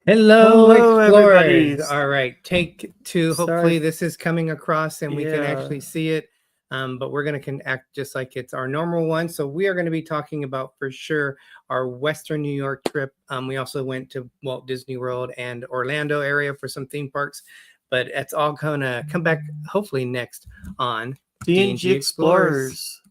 Hello, Hello, everybody. explorers. All right, take two. Sorry. Hopefully, this is coming across and we can Yeah. actually see it. But we're going to act just like it's our normal one. So we are going to be talking about for sure our Western New York trip. We also went to Walt Disney World and Orlando area for some theme parks, but it's all going to come back hopefully next on D&G Explorers.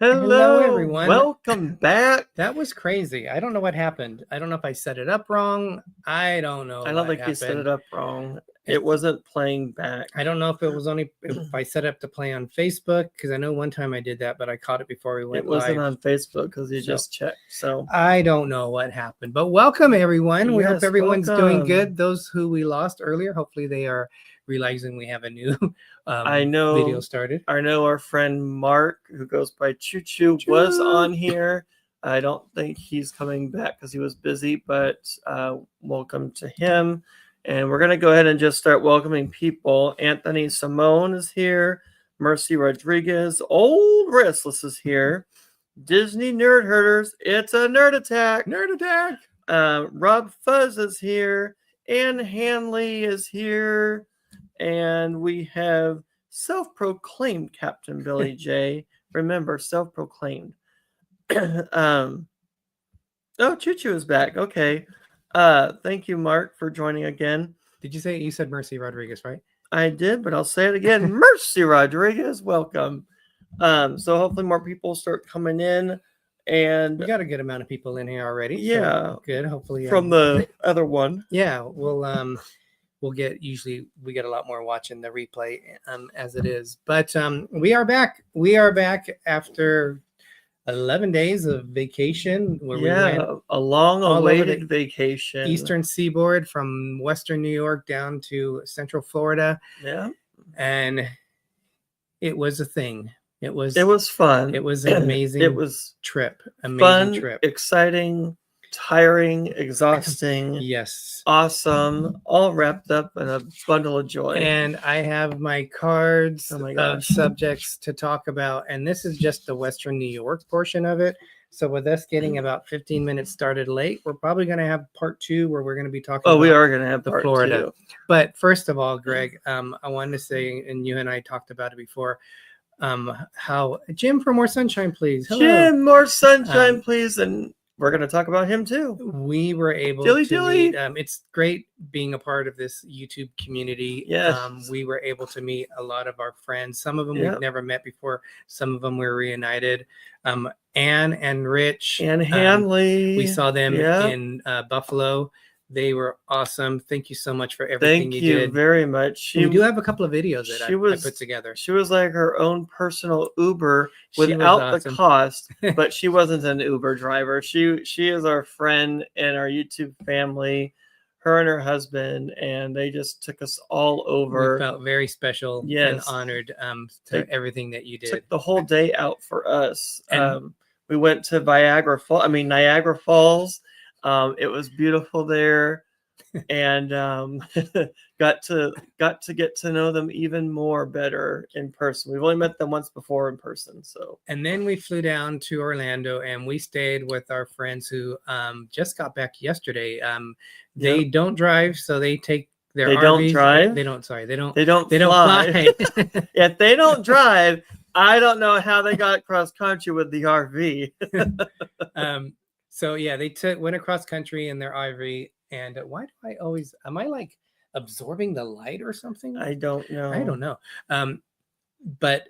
Hello, everyone. Welcome back. That was crazy. I don't know what happened. I don't know if I set it up wrong. I don't know. I don't think you set it up wrong. It wasn't playing back. I don't know if it was only if I set up to play on Facebook, because I know one time I did that, but I caught it before we went It wasn't live. on Facebook because you just checked. So I don't know what happened, but welcome everyone. We hope Yes, everyone's doing welcome. good. Those who we lost earlier, hopefully they are realizing we have a new I know video started. I know our friend Mark, who goes by Choo Choo, was on here. I don't think he's coming back because he was busy, but welcome to him. And we're going to go ahead and just start welcoming people. Anthony Simone is here. Mercy Rodriguez. Old Restless is here. Disney Nerd Herders. It's a nerd attack. Nerd attack. RobFuz is here. Ann Hanley is here. And we have self-proclaimed Captain Billy J. Remember, self-proclaimed. Oh, Choo Choo is back. Okay. Thank you, Mark, for joining again. Did you say you said Mercy Rodriguez, right? I did, but I'll say it again. Mercy Rodriguez, welcome. So hopefully more people start coming in, and We got a good amount of people in here already. Yeah. So good. Hopefully from the other one. Yeah, we'll get we get a lot more watching the replay as it is. But we are back. We are back after 11 days of vacation where we went a long-awaited vacation. Eastern Seaboard from Western New York down to Central Florida. Yeah. And it was a thing. It was fun. It was an amazing trip. Amazing fun, trip. Exciting, tiring, exhausting. Yes. Awesome. All wrapped up in a bundle of joy. And I have my cards Oh my of gosh. subjects to talk about. And this is just the Western New York portion of it. So with us getting about 15 minutes started late, we're probably going to have part 2 where we're going to be talking Oh, about we are going to have the part Florida. 2. But first of all, Greg, I wanted to say, and you and I talked about it before, how Jim for more sunshine, please. Hello. Jim, more sunshine, please. And we're going to talk about him too. We were able Dilly, to dilly. meet. It's great being a part of this YouTube community. Yes. We were able to meet a lot of our friends. Some of them Yep. we've never met before. Some of them were reunited. Anne and Rich. And Hanley. We saw them Yep. in Buffalo. They were awesome. Thank you so much for everything Thank you you did. very much. We do have a couple of videos that I put together. She was like her own personal Uber She was without the awesome. cost, but she wasn't an Uber driver. She is our friend and our YouTube family, her and her husband, and they just took us all over. We felt very special and honored to everything that you did. Took the whole day out for us. And we went to Niagara Falls. It was beautiful there. And got to get to know them even more better in person. We've only met them once before in person. So, and then we flew down to Orlando and we stayed with our friends who just got back yesterday. They don't drive, so they take their RVs. Don't drive. They don't. Sorry, they don't fly. If they don't drive, I don't know how they got cross country with the RV. So yeah, they went across country in their RV. And why do I always, am I like absorbing the light or something? I don't know. But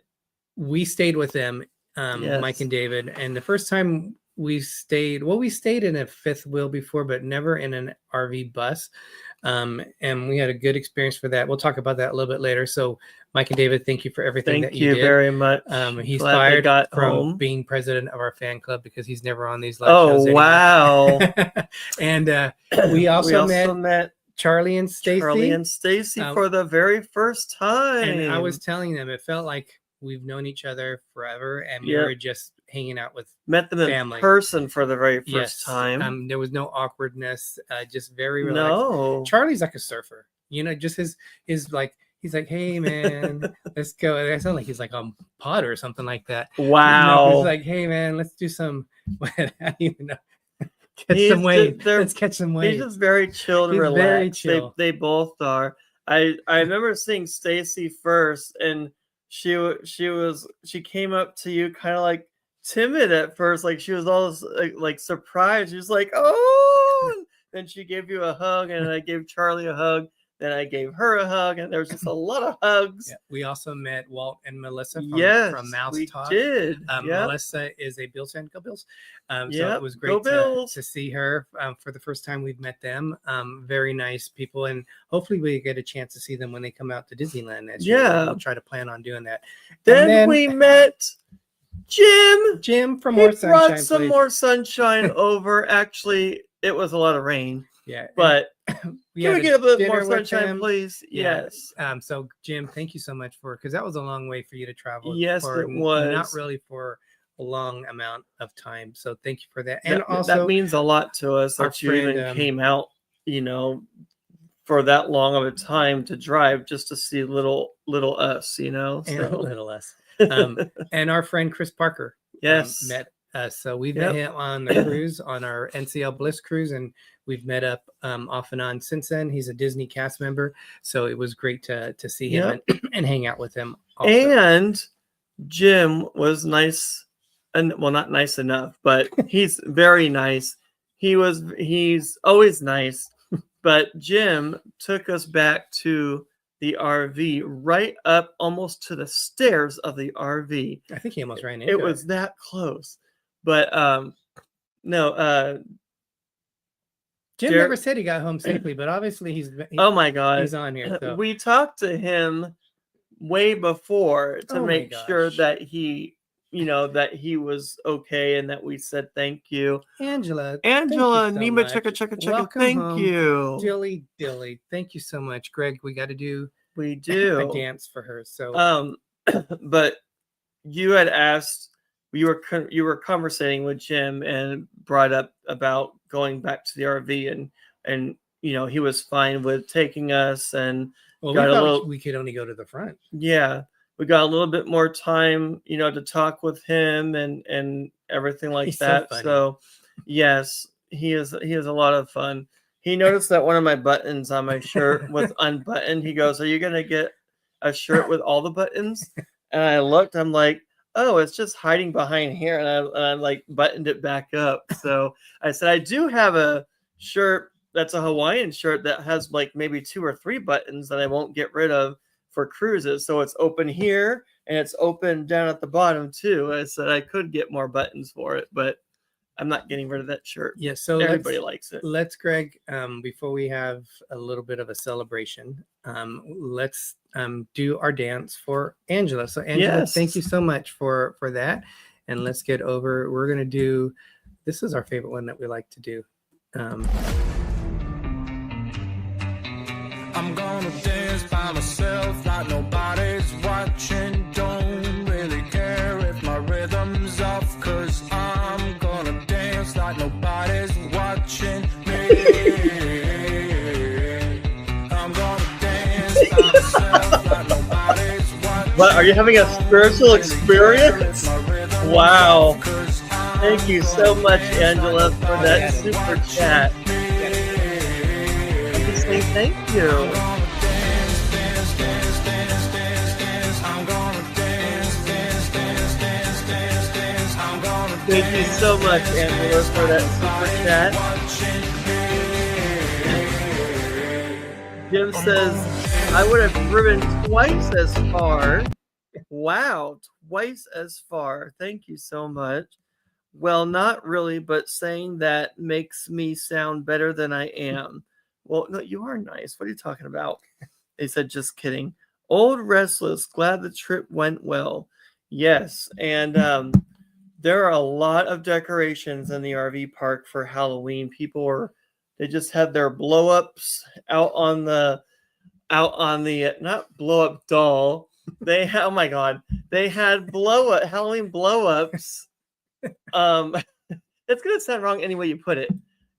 we stayed with them, Mike and David. And the first time we stayed in a fifth wheel before, but never in an RV bus. And we had a good experience for that. We'll talk about that a little bit later. So Mike and David, thank you for everything that you did. Thank you very much. He's fired from being president of our fan club because he's never on these live shows anymore. Wow. And we also met Charlie and Stacy. For the very first time. And I was telling them, it felt like we've known each other forever, and we were just hanging out with met them family. In person for the very first time. There was no awkwardness, just very relaxed. No. Charlie's like a surfer, just his like, he's like, hey man, let's go. I sound like he's like on pod or something like that. Wow. He's like, hey man, let's do some, I don't even know. Let's catch some waves. He's just very chill and relaxed. Very chill. They both are. I remember seeing Stacy first, and she came up to you kind of like timid at first, like she was all like surprised. She was like, oh, and then she gave you a hug, and I gave Charlie a hug. Then I gave her a hug, and there was just a lot of hugs. Yeah, we also met Walt and Melissa from Mouse Talk. Did. Melissa is a Bills fan. Go Bills. So it was great to see her for the first time. We've met them. Very nice people, and hopefully we get a chance to see them when they come out to Disneyland next year. We'll try to plan on doing that. Then we met Jim from More Sunshine. Brought some more sunshine over. Actually, it was a lot of rain. Yeah, but can we get a bit more sunshine, please? Yeah. Yes. So Jim, thank you so much because that was a long way for you to travel. Yes, it was. Not really for a long amount of time. So thank you for that. And also that means a lot to us that you even came out, for that long of a time to drive just to see little us, So. And little us. And our friend Chris Parker. Yes. Met us. So we met him on the cruise, on our NCL Bliss cruise, and we've met up off and on since then. He's a Disney cast member, so it was great to see him and hang out with him. Also. And Jim was nice, and well, not nice enough, but he's very nice. He's always nice, but Jim took us back to the RV, right up almost to the stairs of the RV. I think he almost ran into it. It was that close. But no, Jim never said he got home safely, but obviously he's oh my God, he's on here. So. We talked to him way before to make sure that he, that he was okay, and that we said thank you. Angela, Nima, checka. Thank you. Dilly, thank you so much, Greg. We got to do a dance for her. So but you had asked. You were conversating with Jim and brought up about going back to the RV, and he was fine with taking us, and we could only go to the front. Yeah, we got a little bit more time, to talk with him and everything like that. So yes, he is a lot of fun. He noticed that one of my buttons on my shirt was unbuttoned. He goes, "Are you gonna get a shirt with all the buttons?" And I looked. I'm like, oh, it's just hiding behind here. And I like buttoned it back up. So I said, I do have a shirt that's a Hawaiian shirt that has like maybe 2 or 3 buttons that I won't get rid of for cruises. So it's open here and it's open down at the bottom too. I said I could get more buttons for it, but I'm not getting rid of that shirt. Yeah, so Everybody likes it. Let's, Greg, before we have a little bit of a celebration, let's do our dance for Angela. So Angela, thank you so much for that. And let's get over. We're gonna do. This is our favorite one that we like to do. I'm gonna dance by myself like nobody's watching. Don't really care if my rhythm's off, 'cause I'm gonna dance like nobody's watching me. I'm gonna dance by myself like nobody's watching. What, are you having a spiritual experience? Wow. Thank you so much, Angela, for that super chat. I'm just saying thank you. Thank you so much, Angela, for that super chat. Jim says, I would have driven twice as far. Wow, twice as far. Thank you so much. Well, not really, but saying that makes me sound better than I am. Well, no, you are nice. What are you talking about? They said, just kidding. Old Restless, glad the trip went well. Yes, and there are a lot of decorations in the RV park for Halloween. They just had their blow-ups out on the not blow-up doll. They had, oh my God, they had Halloween blow-ups. It's gonna sound wrong any way you put it.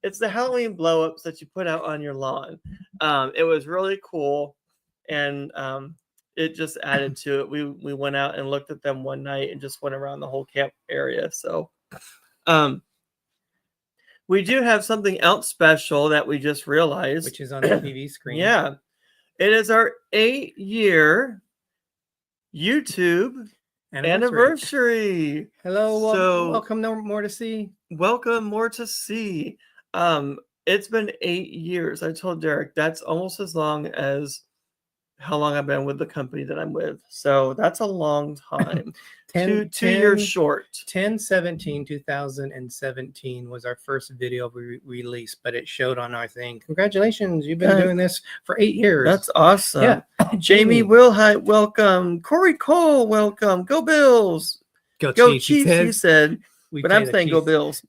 It's the Halloween blow-ups that you put out on your lawn. It was really cool, and it just added to it. We went out and looked at them one night and just went around the whole camp area. So we do have something else special that we just realized, which is on the TV screen. Yeah, it is our 8-year YouTube anniversary. Hello, so welcome. No more to see. Welcome, more to see. It's been 8 years. I told Derek that's almost as long as how long I've been with the company that I'm with. So that's a long time. 2 years short. 10/17/2017 was our first video we released, but it showed on our thing. Congratulations, you've been doing this for 8 years. That's awesome. Yeah. Jamie Wilhite, welcome. Corey Cole, welcome. Go Bills. Go Chiefs, he said. But I'm saying go Bills.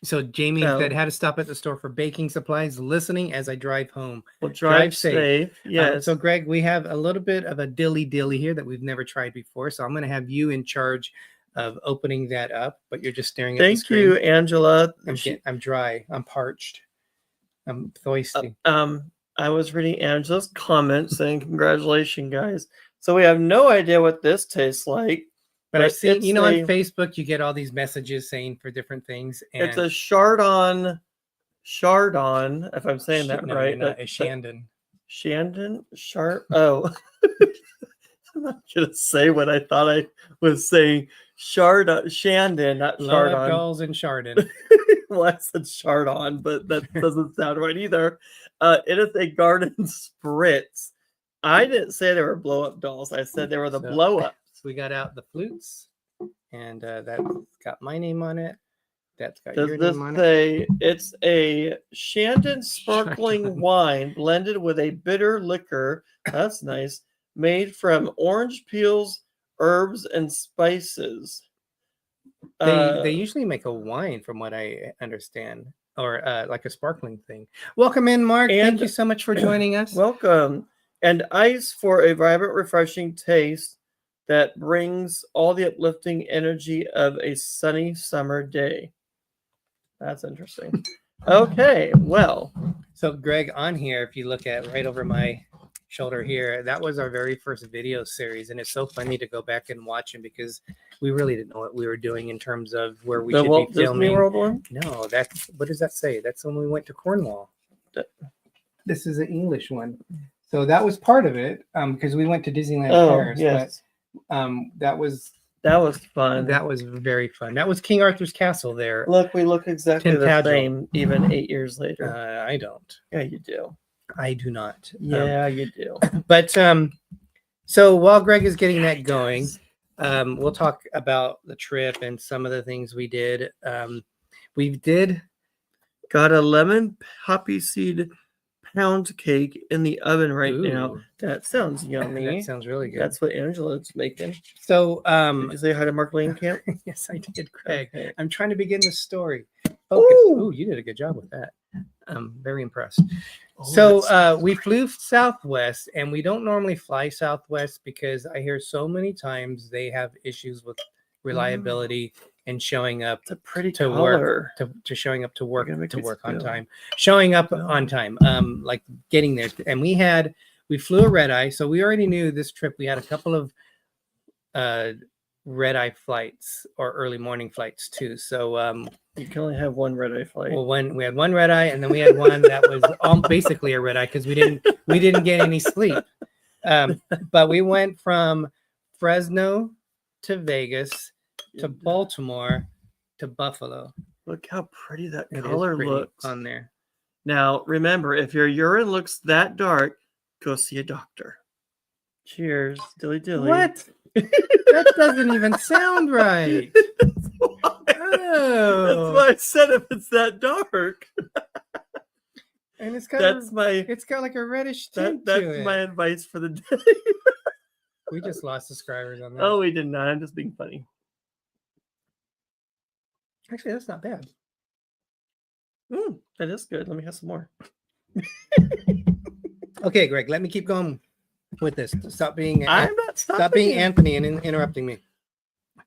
So Jamie said, had to stop at the store for baking supplies, listening as I drive home. Well, drive safe. Yes. So Greg, we have a little bit of a dilly here that we've never tried before. So I'm going to have you in charge of opening that up, but you're just staring at the screen. Thank you, Angela. I'm dry. I'm parched. I'm thirsty. I was reading Angela's comment saying, congratulations, guys. So we have no idea what this tastes like. But I've seen, on Facebook, you get all these messages saying for different things. And it's a Chardon, if I'm saying that right. Not, a Shandon. Oh. I'm not going to say what I thought I was saying. Shandon, not Chardon. Dolls and Chardon. Well, I said Chardon, but that doesn't sound right either. It is a garden spritz. I didn't say they were blow-up dolls. I said they were the blow-ups. We got out the flutes, and that's got my name on it. That's got your name on it. It's a Shandon sparkling wine blended with a bitter liquor. That's nice. Made from orange peels, herbs, and spices. They usually make a wine, from what I understand, or like a sparkling thing. Welcome in, Mark. Thank you so much for joining us. Welcome. And ice for a vibrant, refreshing taste that brings all the uplifting energy of a sunny summer day. That's interesting. Okay, well. So Greg, on here, if you look at right over my shoulder here, that was our very first video series. And it's so funny to go back and watch them because we really didn't know what we were doing in terms of where we should Walt be filming. Disney World one? No, what does that say? That's when we went to Cornwall. This is an English one. So that was part of it because we went to Disneyland Paris. Yes. But that was fun. That was very fun. That was King Arthur's castle there. Look, we look exactly the same even 8 years later. I don't. Yeah, you do. I do not. Yeah, you do. But so while Greg is getting that going, we'll talk about the trip and some of the things we did. We did. Got a lemon poppy seed pound cake in the oven right now. Ooh. That sounds yummy. That sounds really good. That's what Angela's making. So, Did you say hi to Mark Lane Camp? yes, I did, Craig. Okay. I'm trying to begin the story. Focus. Ooh. Ooh, you did a good job with that. I'm very impressed. So we flew Southwest, and we don't normally fly Southwest because I hear so many times they have issues with reliability and showing up It's a pretty to color. work to showing up to work You're gonna make me on spill. time, showing up No. on time, like getting there. And we flew a red eye, so we already knew this trip. We had a couple of red eye flights or early morning flights too. So You can only have one red eye flight. well, we had one red eye, and then we had one that was basically a red eye because we didn't get any sleep. But we went from Fresno to Vegas to Baltimore to Buffalo. Look how pretty that It is color pretty looks. on there. Now, remember, if your urine looks that dark, go see a doctor. Cheers, dilly dilly. What? That doesn't even sound right. That's Oh. why I said if it's that dark. And it's got That's like a reddish tint that's to it. my advice for the day. We just lost subscribers on that. Oh, we did not. I'm just being funny. Actually, that's not bad. That is good. Let me have some more. Okay, Greg, let me keep going with this. Stop being I'm not stopping. stop being you. Anthony and interrupting me.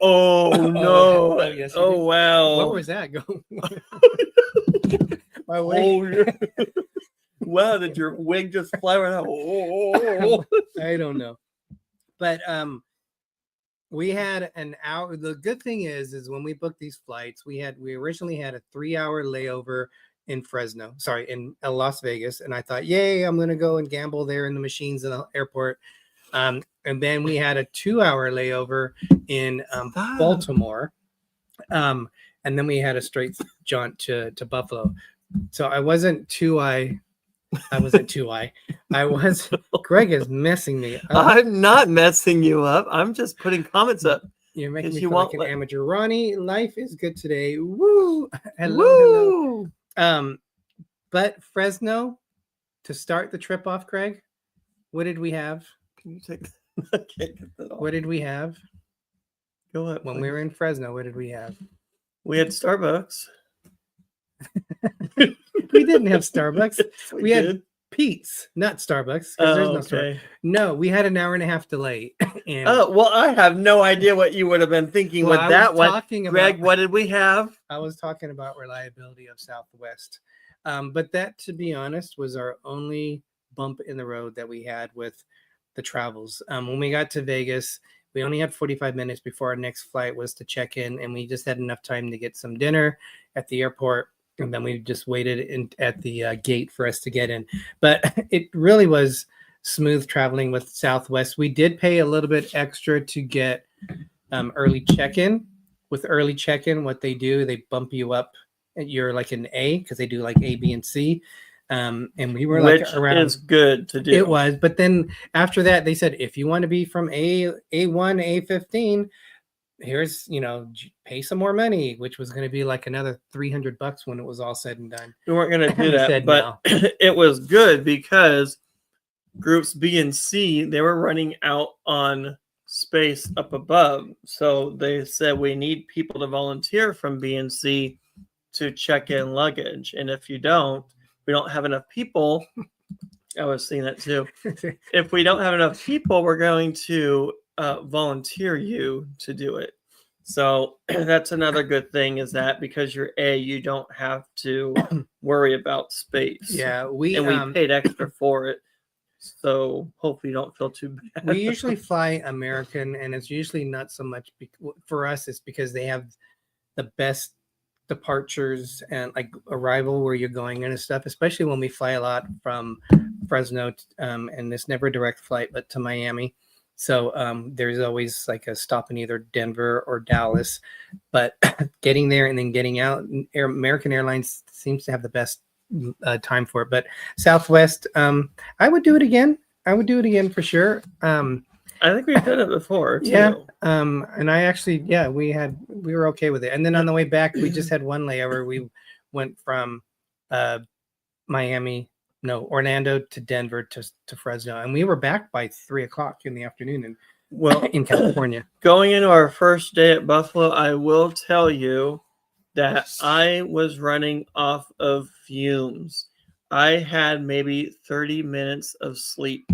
Oh no! Oh, yes, you Oh did. wow! What was that? Go. My wig. Oh, yeah. Wow! Did your wig just fly right out? Oh. I don't know. But we had an hour. The good thing is when we booked these flights, we originally had a 3-hour layover in in Las Vegas, and I thought, yay, I'm gonna go and gamble there in the machines in the airport. And then we had a 2-hour layover in Baltimore, and then we had a straight jaunt to Buffalo. So I wasn't too I wasn't too I was. Greg is messing me up. I'm not messing you up. I'm just putting comments up. You're making 'cause me you feel like won't an amateur. Ronnie, life is good today. Woo! Hello. Woo! But Fresno, to start the trip off, Greg, what did we have? Can you take? I can't get that off. What did we have Go ahead. when we were in Fresno? What did we have? We had Starbucks. We didn't have Starbucks. We had did. Pete's, not Starbucks. 'Cause there's no Starbucks. okay. No, we had an hour and a half delay. And Oh well, I have no idea what you would have been thinking well, with I that was one. talking Greg, about- what did we have? I was talking about reliability of Southwest. But that, to be honest, was our only bump in the road that we had with the travels. When we got to Vegas, we only had 45 minutes before our next flight was to check in, and we just had enough time to get some dinner at the airport, and then we just waited at the gate for us to get in. But it really was smooth traveling with Southwest. We did pay a little bit extra to get early check-in. With early check-in, what they do, they bump you up. You're like an A because they do like A, B, and C. And we were like Which around. is good to do. It was, but then after that, they said if you want to be from A1, A15, here's pay some more money, which was going to be like another $300 when it was all said and done. We weren't going to do We that, said but it was good because groups B and C, they were running out on space up above. So they said we need people to volunteer from B and C to check in luggage. And if you don't, we don't have enough people. I was seeing that too. If we don't have enough people, we're going to volunteer you to do it. So that's another good thing is that because you're A, you don't have to worry about space. Yeah, and we we paid extra for it. So hopefully you don't feel too bad. we usually fly American, and it's usually not so much for us. It's because they have the best departures and like arrival where you're going and stuff, especially when we fly a lot from Fresno and it's never a direct flight but to Miami, so there's always like a stop in either Denver or Dallas, but getting there and then getting out, American Airlines seems to have the best time for it. But Southwest, I would do it again for sure. I think we've done it before too. Yeah. And I actually, we were okay with it. And then on the way back, we just had one layover. We went from Orlando to Denver to Fresno, and we were back by 3:00 in the afternoon in California. Going into our first day at Buffalo, I will tell you that I was running off of fumes. I had maybe 30 minutes of sleep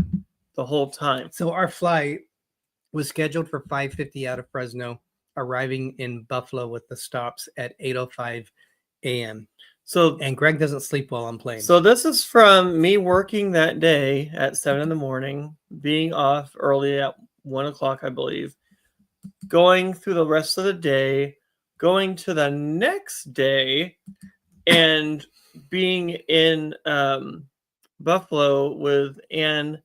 the whole time. So our flight was scheduled for 5:50 out of Fresno, arriving in Buffalo with the stops at 8:05 a.m. And Greg doesn't sleep well on planes. So this is from me working that day at 7 in the morning, being off early at 1:00, I believe, going through the rest of the day, going to the next day, and being in Buffalo with Anne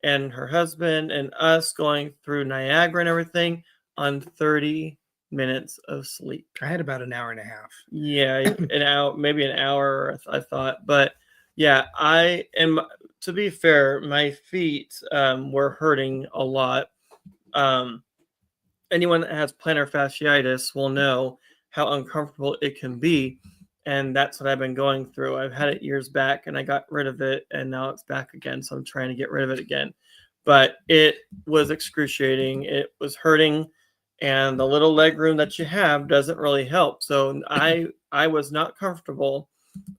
and her husband and us going through Niagara and everything on 30 minutes of sleep. I had about an hour and a half. Yeah, maybe an hour, I thought. But yeah, to be fair, my feet were hurting a lot. Anyone that has plantar fasciitis will know how uncomfortable it can be. And that's what I've been going through. I've had it years back and I got rid of it, and now it's back again. So I'm trying to get rid of it again. But it was excruciating. It was hurting. And the little leg room that you have doesn't really help. So I was not comfortable.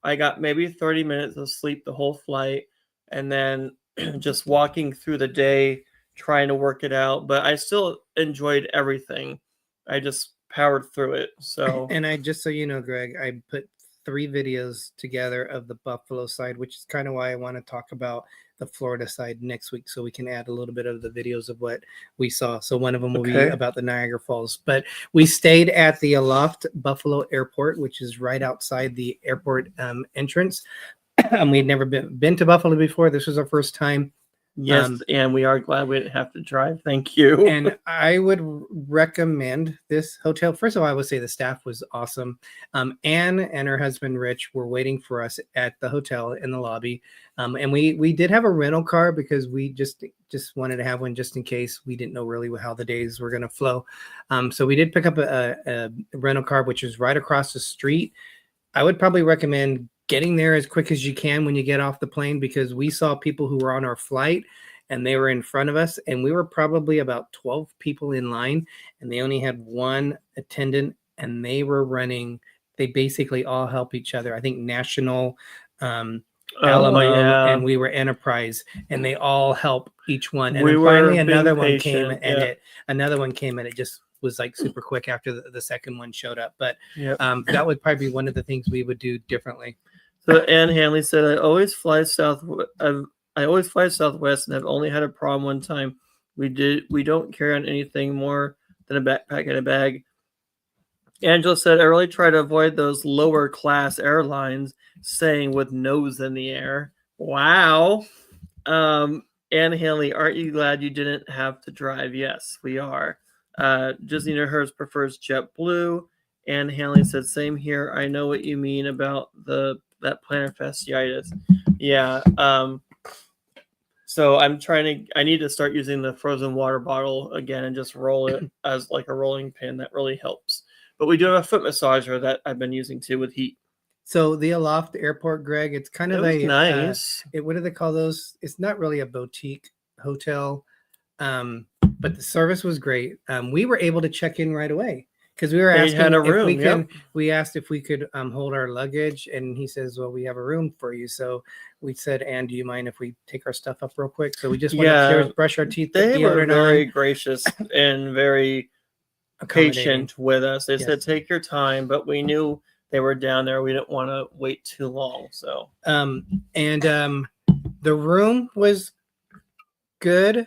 I got maybe 30 minutes of sleep the whole flight, and then just walking through the day, trying to work it out. But I still enjoyed everything. I just powered through it. So, and just so you know, Greg, I put 3 videos together of the Buffalo side, which is kind of why I want to talk about the Florida side next week, so we can add a little bit of the videos of what we saw. So one of them will be about the Niagara Falls. But we stayed at the Aloft Buffalo Airport, which is right outside the airport entrance. We'd never been to Buffalo before. This was our first time. Yes, and we are glad we didn't have to drive. Thank you. And I would recommend this hotel. First of all, I would say the staff was awesome. Anne and her husband Rich were waiting for us at the hotel in the lobby, and we did have a rental car because we just wanted to have one just in case. We didn't know really how the days were going to flow, so we did pick up a rental car, which is right across the street. I would probably recommend getting there as quick as you can when you get off the plane, because we saw people who were on our flight and they were in front of us, and we were probably about 12 people in line, and they only had one attendant, and they basically all help each other. I think National, Alamo, and we were Enterprise, and they all help each one. And then finally another one came, and another one came, and it just was like super quick after the second one showed up. But that would probably be one of the things we would do differently. So Ann Hanley said, I always fly Southwest and have only had a problem one time. We don't carry on anything more than a backpack and a bag. Angela said, I really try to avoid those lower class airlines saying with nose in the air. Wow. Ann Hanley, aren't you glad you didn't have to drive? Yes, we are. Disney hers prefers JetBlue. Ann Hanley said, same here. I know what you mean about that plantar fasciitis. Yeah. So I need to start using the frozen water bottle again and just roll it as like a rolling pin. That really helps. But we do have a foot massager that I've been using too with heat. So the Aloft Airport, Greg, it's kind of nice. What do they call those? It's not really a boutique hotel, but the service was great. We were able to check in right away because we were asking if we can. We asked if we could hold our luggage, and he says, "Well, we have a room for you." So we said, "Anne, do you mind if we take our stuff up real quick?" So we just went upstairs, brush our teeth. They were very gracious and very patient with us. They said, "Take your time," but we knew they were down there. We didn't want to wait too long. So, the room was good.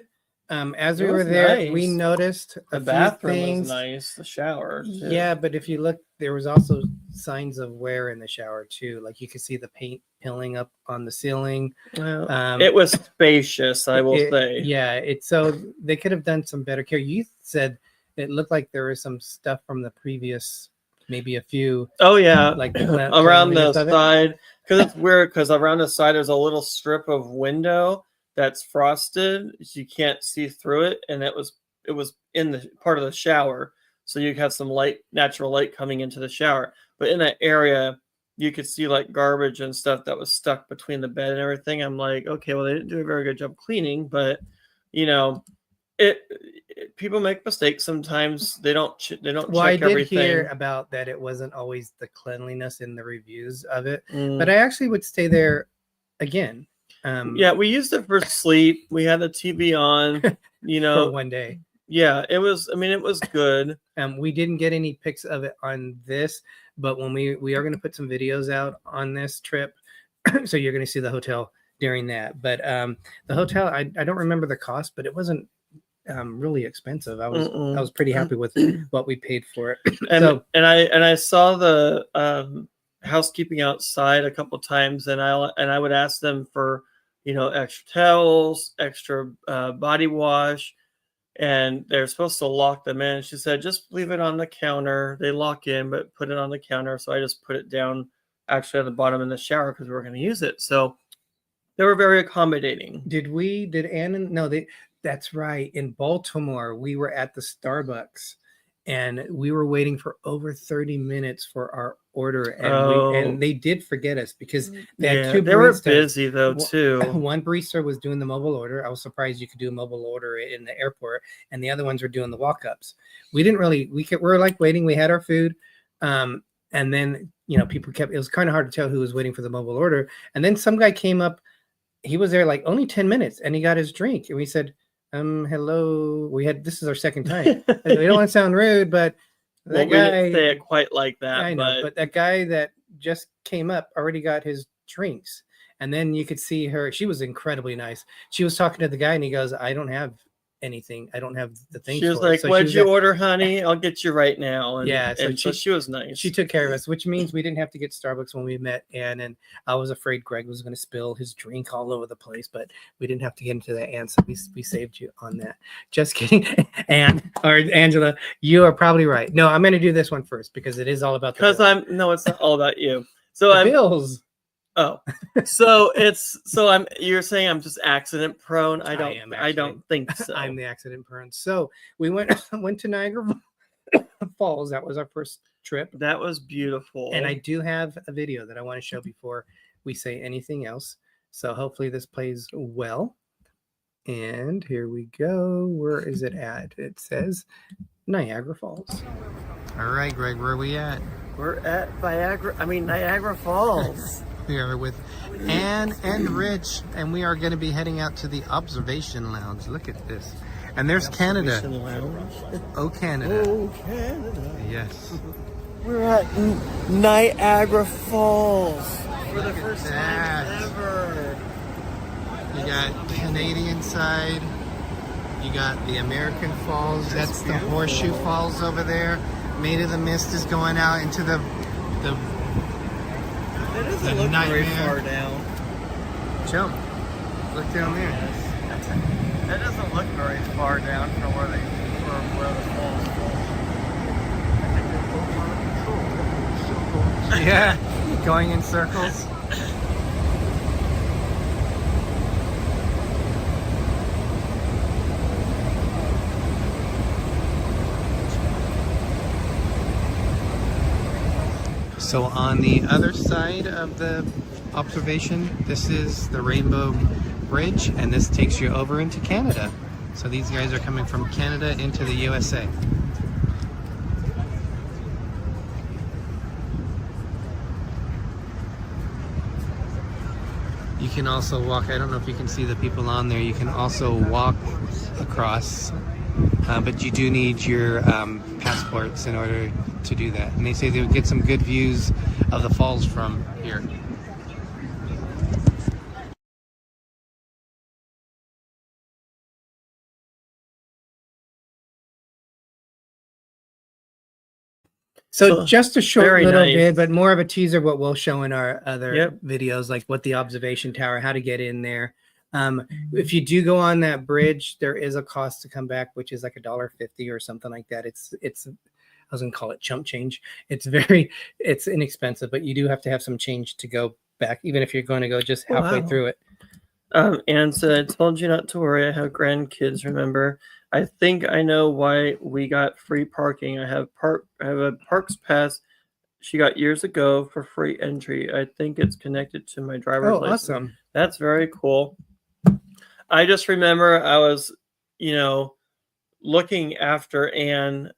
As we were there, we noticed the bathroom was nice. The shower, too. Yeah, but if you look, there was also signs of wear in the shower too. Like you could see the paint peeling up on the ceiling. It was spacious, I will say. Yeah, so they could have done some better care. You said it looked like there was some stuff from the previous, maybe a few. Oh yeah, like around the side, because it's weird. Because around the side there's a little strip of window that's frosted, so you can't see through it, and it was in the part of the shower, so you have some light, natural light coming into the shower. But in that area, you could see like garbage and stuff that was stuck between the bed and everything. I'm like, okay, well, they didn't do a very good job cleaning, but you know, people make mistakes sometimes. They don't Well, check I did everything. hear about that. It wasn't always the cleanliness in the reviews of it, but I actually would stay there again. Yeah, we used it for sleep. We had the TV on, you know, for one day. Yeah, it was. I mean, it was good. We didn't get any pics of it on this, but when we are going to put some videos out on this trip, so you're going to see the hotel during that. But the hotel, I don't remember the cost, but it wasn't really expensive. I was pretty happy with what we paid for it. And I saw the housekeeping outside a couple times, and I would ask them for, you know, extra towels, extra body wash. And they're supposed to lock them in. She said, just leave it on the counter. They lock in, but put it on the counter. So I just put it down actually at the bottom in the shower because we were going to use it. So they were very accommodating. That's right. In Baltimore, we were at the Starbucks and we were waiting for over 30 minutes for our order. And they did forget us because they had two baristas. They were busy though too. One barista was doing the mobile order. I was surprised you could do a mobile order in the airport, and the other ones were doing the walk-ups. We were like waiting. We had our food. And then, you know, it was kind of hard to tell who was waiting for the mobile order. And then some guy came up, he was there like only 10 minutes and he got his drink. And we said, hello. This is our second time. We don't want to sound rude, but that guy, we didn't say it quite like that. I know, but that guy that just came up already got his drinks. And then you could see her. She was incredibly nice. She was talking to the guy and he goes, I don't have anything. I don't have the thing. She was like, what'd you order, honey? I'll get you right now. And so she was nice. She took care of us, which means we didn't have to get Starbucks when we met Ann. And I was afraid Greg was going to spill his drink all over the place, but we didn't have to get into that. Ann, so we saved you on that. Just kidding. Ann or Angela, you are probably right. No, I'm going to do this one first because it is all about it's not all about you. So bills. Oh, you're saying I'm just accident prone? I don't think so. I'm the accident prone. So we went to Niagara Falls. That was our first trip. That was beautiful. And I do have a video that I want to show before we say anything else. So hopefully this plays well. And here we go. Where is it at? It says Niagara Falls. All right, Greg, where are we at? We're at Niagara Falls. We are with Ann and Rich, and we are going to be heading out to the observation lounge. Look at this. And there's Canada. Oh, Canada. Oh, Canada. Yes. We're at Niagara Falls for the first time ever. You got Canadian side. You got the American Falls. That's the Horseshoe Falls over there. Made of the Mist is going out into the That doesn't look very far down. Jump. Look down there. That doesn't look very far down from where the falls. Yeah, going in circles. So on the other side of the observation, this is the Rainbow Bridge, and this takes you over into Canada. So these guys are coming from Canada into the USA. You can also walk, I don't know if you can see the people on there, you can also walk across, but you do need your passports in order to do that. And they say they would get some good views of the falls from here. So just a short little bit, but more of a teaser what we'll show in our other videos, like what the observation tower, how to get in there. If you do go on that bridge, there is a cost to come back, which is like $1.50 or something like that. It's I was gonna call it chump change. It's inexpensive, but you do have to have some change to go back, even if you're going to go just halfway through it. Anne said, I told you not to worry. I have grandkids, remember? I think I know why we got free parking. I have a parks pass she got years ago for free entry. I think it's connected to my driver's license. Awesome. That's very cool. I just remember I was, looking after Anne,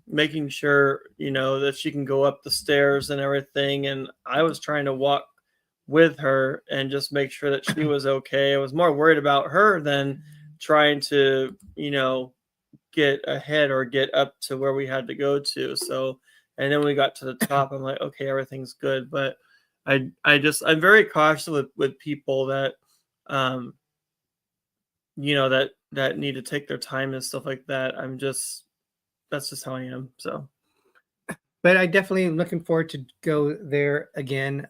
making sure, that she can go up the stairs and everything. And I was trying to walk with her and just make sure that she was okay. I was more worried about her than trying to, get ahead or get up to where we had to go to. So, and then when we got to the top, I'm like, okay, everything's good. But I'm very cautious with people that, that need to take their time and stuff like that. That's just how I am. So, but I definitely am looking forward to go there again.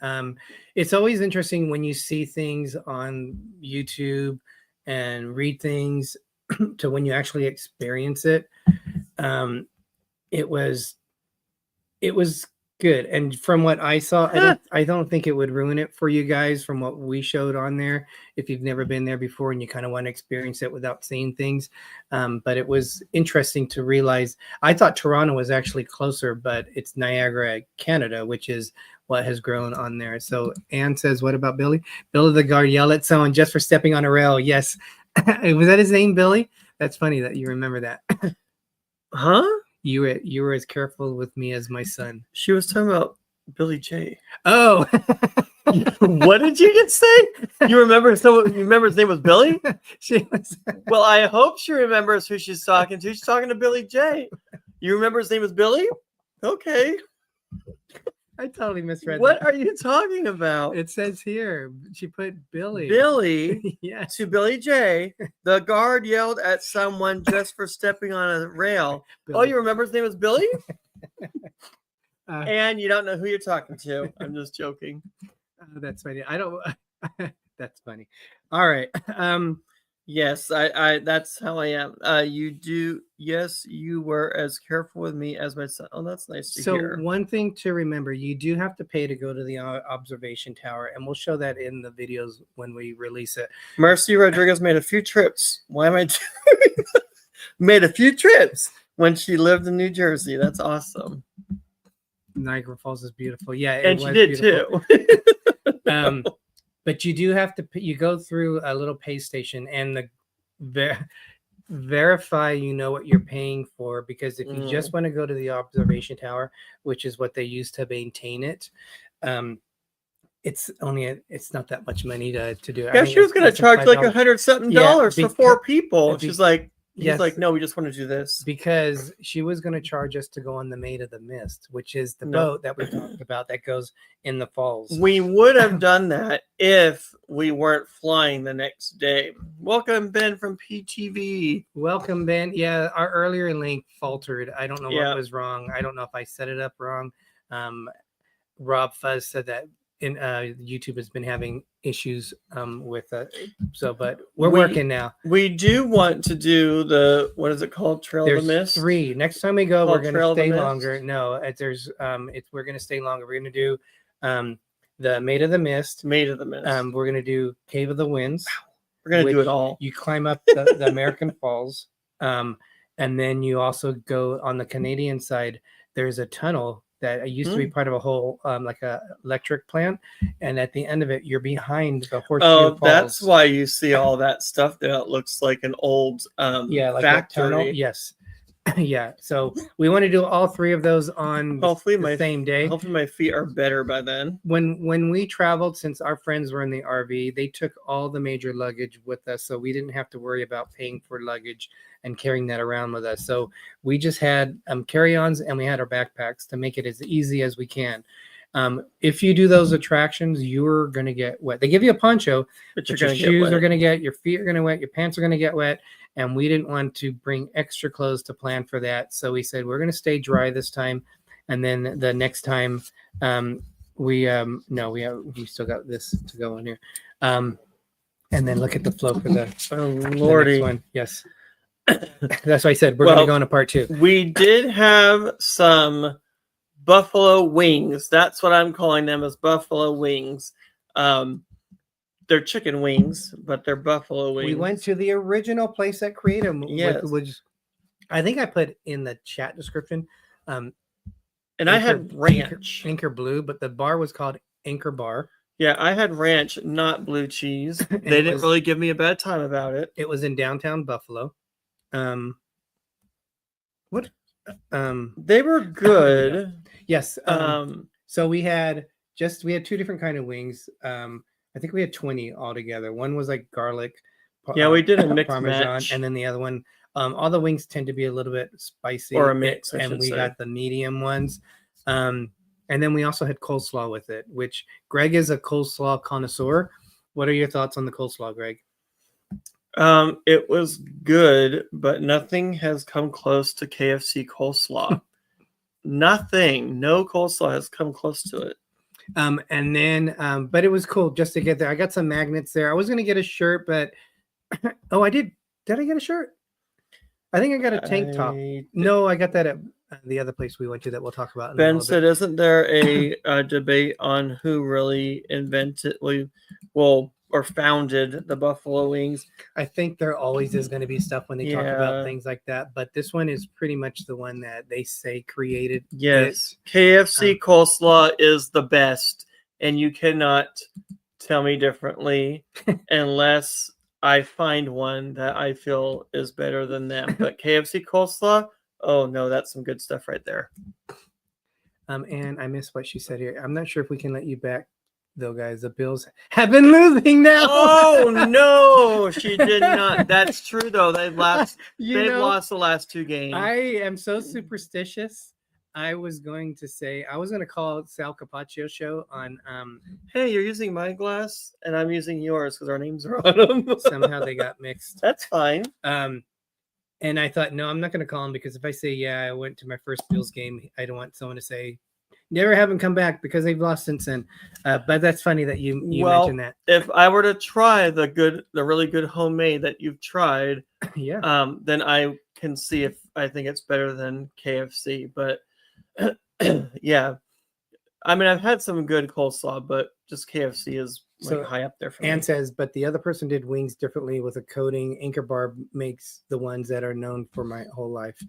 It's always interesting when you see things on YouTube and read things to when you actually experience it. It was good, and from what I saw, I don't think it would ruin it for you guys from what we showed on there if you've never been there before and you kind of want to experience it without seeing things. But it was interesting to realize. I thought Toronto was actually closer, but it's Niagara, Canada, which is what has grown on there. So Anne says, what about Billy? Billy the guard yelled at someone just for stepping on a rail. Yes. Was that his name, Billy? That's funny that you remember that. Huh? You were as careful with me as my son. She was talking about Billy J. Oh. What did you just say? You remember his name was Billy? She was. Well, I hope she remembers who she's talking to. She's talking to Billy J. You remember his name was Billy? Okay. I totally misread What that. are you talking about? It says here she put Billy. Billy Yes. to Billy J. The guard yelled at someone just for stepping on a rail. Billy. Oh, you remember his name was Billy? Uh, And you don't know who you're talking to. I'm just joking. That's funny. I don't. That's funny. All right. Yes, I that's how I am. You do. Yes, you were as careful with me as my son. Oh, that's nice to hear. So one thing to remember, you do have to pay to go to the observation tower, and we'll show that in the videos when we release it. Mercy Rodriguez made a few trips. Why am I doing made a few trips when she lived in New Jersey? That's awesome. Niagara Falls is beautiful. Yeah, And she did beautiful. too. But you do have to. You go through a little pay station, and verify you know what you're paying for, because if you just want to go to the observation tower, which is what they use to maintain it, it's not that much money to do. Yeah, she was going to charge like $100-something for 4 people. She's like, he's like, no, we just want to do this. Because she was going to charge us to go on the Maid of the Mist, which is the boat that we talked about that goes in the falls. We would have done that if we weren't flying the next day. Welcome, Ben from PTV. Welcome, Ben. Yeah, our earlier link faltered. I don't know what was wrong. I don't know if I set it up wrong. RobFuz said that in YouTube has been having issues with but we're working now. We do want to do the, what is it called, Trail of the Mist? 3. Next time we go, we're going to stay longer. No, we're going to stay longer. We're going to do the Maid of the Mist. We're going to do Cave of the Winds. We're going to do it all. You climb up the American Falls, and then you also go on the Canadian side. There's a tunnel that used to be part of a whole like a electric plant, and at the end of it, you're behind the Horseshoe Falls. That's why you see all that stuff there. It looks like an old like factory. Tunnel. Yes. Yeah, so we want to do all 3 of those on the same day. Hopefully my feet are better by then. When we traveled, since our friends were in the RV, they took all the major luggage with us, so we didn't have to worry about paying for luggage and carrying that around with us. So we just had carry-ons, and we had our backpacks to make it as easy as we can. If you do those attractions, you're going to get wet. They give you a poncho, but your shoes are going to get, your feet are going to wet, your pants are going to get wet. And we didn't want to bring extra clothes to plan for that. So we said, we're going to stay dry this time. And then the next time we still got this to go in here. And then look at the flow for the next one. Yes. That's why I said we're going to go on a part 2. We did have some buffalo wings. That's what I'm calling them, as buffalo wings. they're chicken wings, but they're buffalo wings. We went to the original place that created them, Yes. which I think I put in the chat description. And I had ranch. Anchor Blue, but the bar was called Anchor Bar. Yeah, I had ranch, not blue cheese. They didn't really give me a bad time about it. It was in downtown Buffalo. They were good. Yes. So we had two different kind of wings. I think we had 20 altogether. One was like garlic. Yeah, we did a mix Parmesan, match. and then the other one. All the wings tend to be a little bit spicy, or a mix, and we got the medium ones. And then we also had coleslaw with it, which Greg is a coleslaw connoisseur. What are your thoughts on the coleslaw, Greg? It was good, but nothing has come close to KFC coleslaw. Nothing. No coleslaw has come close to it. And then, but it was cool just to get there. I got some magnets there. I was going to get a shirt, but oh, I did. Did I get a shirt? I think I got a tank top. No, I got that at the other place we went to that we'll talk about. Ben said, isn't there a debate on who really invented, or founded the buffalo wings? I think there always is going to be stuff when they talk about things like that, but this one is pretty much the one that they say created. Yes, KFC coleslaw is the best, and you cannot tell me differently unless I find one that I feel is better than them. But KFC coleslaw, oh no, that's some good stuff right there. And I missed what she said here. I'm not sure if we can let you back, though, guys. The Bills have been losing now. Oh no, she did not. That's true though. They've lost the last two games. I am so superstitious. I was going to call Sal Capaccio show on. Hey, you're using my glass and I'm using yours because our names are on them. Somehow they got mixed. That's fine. And I thought, no, I'm not going to call him because if I say, yeah, I went to my first Bills game, I don't want someone to say, never have him come back because they've lost since then. But that's funny that you mentioned that. If I were to try the really good homemade that you've tried, then I can see if I think it's better than KFC. But yeah, I mean, I've had some good coleslaw, but just KFC is high up there for me. Ann says, but the other person did wings differently with a coating. Anchor Bar makes the ones that are known for my whole life.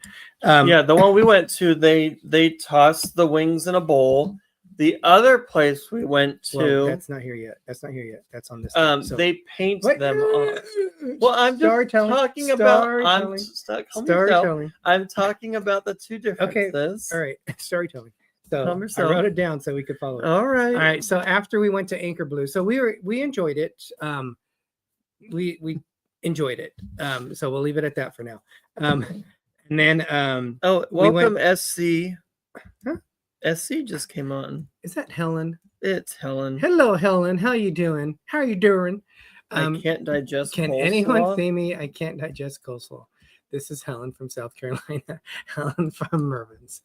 The one we went to, they tossed the wings in a bowl. The other place we went to, that's not here yet. That's on this. They paint them on. Well, I'm just talking about. Storytelling. I'm talking about the two differences. Okay. All right. Storytelling. So I wrote it down so we could follow it. All right. So after we went to Anchor Blue, so we enjoyed it. We enjoyed it. So we'll leave it at that for now. And then welcome SC. Huh? SC just came on. Is that Helen? It's Helen. Hello, Helen. How you doing? How are you doing? I can't digest. Can coleslaw. Anyone see me? I can't digest coleslaw. This is Helen from South Carolina. Helen from Mervyn's,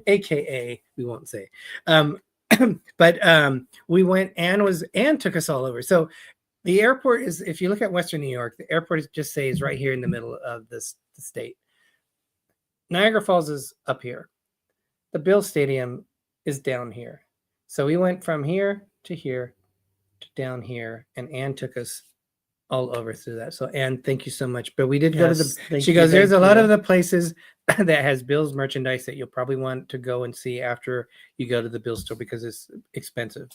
aka we won't say. But we went. Ann took us all over. So the airport is, if you look at Western New York, the airport is right here in the middle of the state. Niagara Falls is up here. The Bills Stadium is down here. So we went from here to down here, and Ann took us all over through that. So Ann, thank you so much. But we did go to there's a lot of the places that has Bills merchandise that you'll probably want to go and see after you go to the Bills store because it's expensive.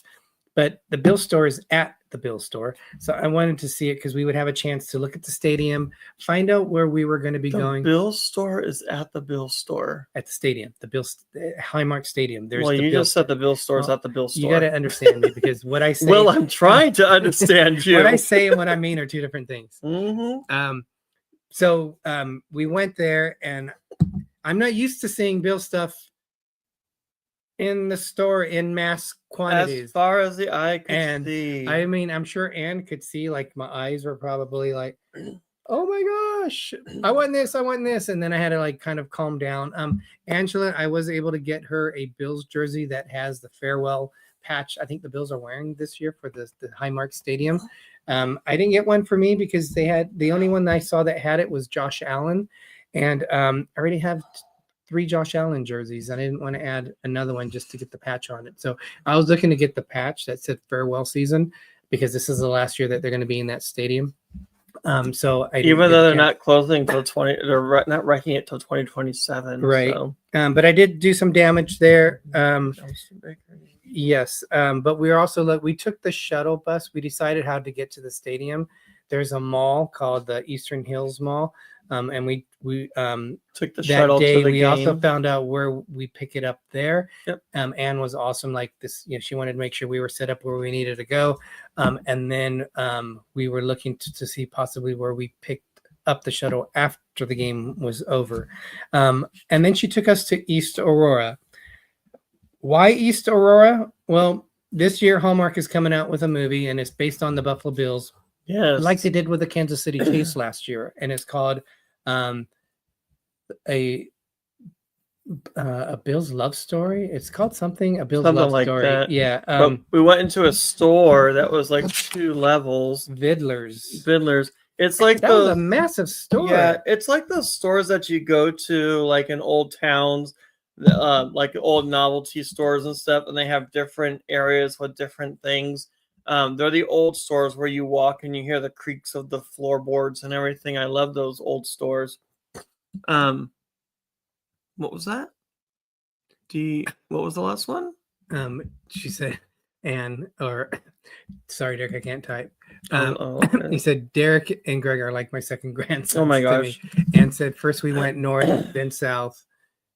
But the Bills store is at the Bills store. So I wanted to see it because we would have a chance to look at the stadium, find out where we were going to be going. The Bills store is at the Bills store. At the stadium, the Bills Highmark Stadium. You just said the Bills store is at the Bills store. You got to understand me because what I say. Well, I'm trying to understand you. What I say and what I mean are two different things. Mm-hmm. So we went there, and I'm not used to seeing Bill stuff in the store in mass quantities. As far as the eye could see. I mean, I'm sure Ann could see, like, my eyes were probably like, oh my gosh, I want this. And then I had to like kind of calm down. Angela, I was able to get her a Bills jersey that has the farewell patch. I think the Bills are wearing this year for the Highmark Stadium. I didn't get one for me because the only one that I saw that had it was Josh Allen. And I already have 3 Josh Allen jerseys. I didn't want to add another one just to get the patch on it. So I was looking to get the patch that said farewell season, because this is the last year that they're going to be in that stadium. So I didn't Even get though a they're chance- not closing till they're not wrecking it till 2027. Right. So. But I did do some damage there. Yes. But we were also we took the shuttle bus. We decided how to get to the stadium. There's a mall called the Eastern Hills Mall. And we Took the that shuttle day to the we game. also found out where we pick it up there. Yep. Anne was awesome. Like this, she wanted to make sure we were set up where we needed to go. And then we were looking to see possibly where we picked up the shuttle after the game was over. And then she took us to East Aurora. Why East Aurora? Well, this year Hallmark is coming out with a movie, and it's based on the Buffalo Bills, Yes. like they did with the Kansas City Chiefs last year, and it's called a Bill's love story. It's called something, a Bill's Something love like story. that. Yeah. But we went into a store that was like 2 levels. Vidlers. It's like That was a massive store. Yeah, it's like those stores that you go to like in old towns, like old novelty stores and stuff, and they have different areas with different things. They're the old stores where you walk and you hear the creaks of the floorboards and everything. I love those old stores. What was that? What was the last one? She said, sorry, Derek, I can't type. Okay. He said, Derek and Greg are like my second grandsons. Oh my to gosh. me. And said, first we went north, then south,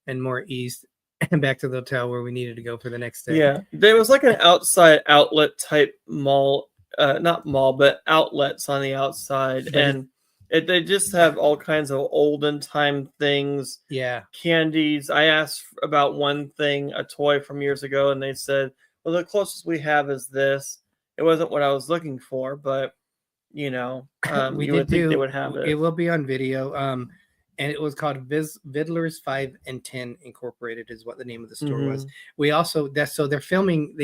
and more east, and back to the hotel where we needed to go for the next day. Yeah, there was like an outside outlet type mall, not mall, but outlets on the outside, But and they just have all kinds of olden time things, Yeah. candies. I asked about one thing, a toy from years ago, and they said, "Well, the closest we have is this." It wasn't what I was looking for, but We you did would think they would have it. It will be on video. And it was called Vidlers 5 and 10 Incorporated is what the name of the store was. We also they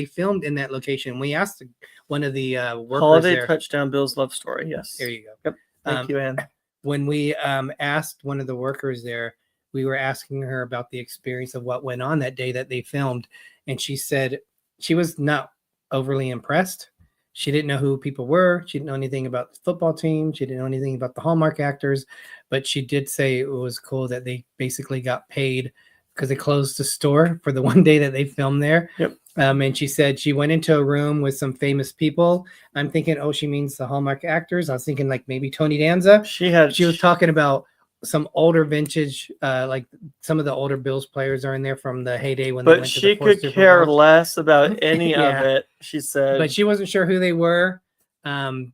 filmed in that location. We asked one of the workers Holiday there. Touchdown Bill's Love Story. Yes. There you go. Yep. Thank you, Anne. When we asked one of the workers there, we were asking her about the experience of what went on that day that they filmed, and she said she was not overly impressed. She didn't know who people were. She didn't know anything about the football team. She didn't know anything about the Hallmark actors, but she did say it was cool that they basically got paid because they closed the store for the one day that they filmed there. Yep. And she said she went into a room with some famous people. I'm thinking, oh, she means the Hallmark actors. I was thinking like maybe Tony Danza. She was talking about some older vintage, like some of the older Bills players are in there from the heyday when they But went to she the 4 could Super care Bowls. less about any Yeah. of it, she said. But she wasn't sure who they were.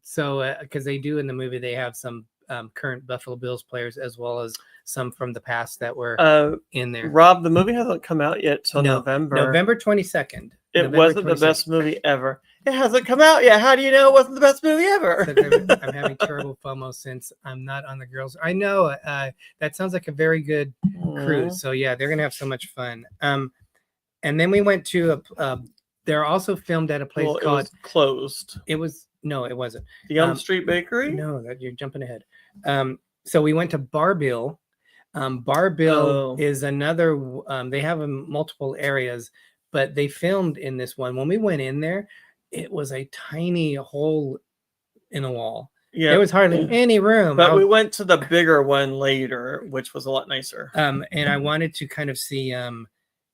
So because they do in the movie, they have some current Buffalo Bills players as well as some from the past that were in there. Rob, the movie hasn't come out yet till No, November. November 22nd. It November wasn't the 22nd. best movie ever. It hasn't come out yet. How do you know it wasn't the best movie ever? I'm having terrible FOMO since I'm not on the girls. I know that sounds like a very good cruise. So yeah, they're gonna have so much fun. And then we went to they're also filmed at a place Well, called it was closed. It wasn't. The Elm Street Bakery? No, that you're jumping ahead. So we went to Bar Bill. Bar Bill is another. They have multiple areas, but they filmed in this one. When we went in there, it was a tiny hole in a wall. Yeah, there was hardly any room. But we went to the bigger one later, which was a lot nicer. And I wanted to kind of see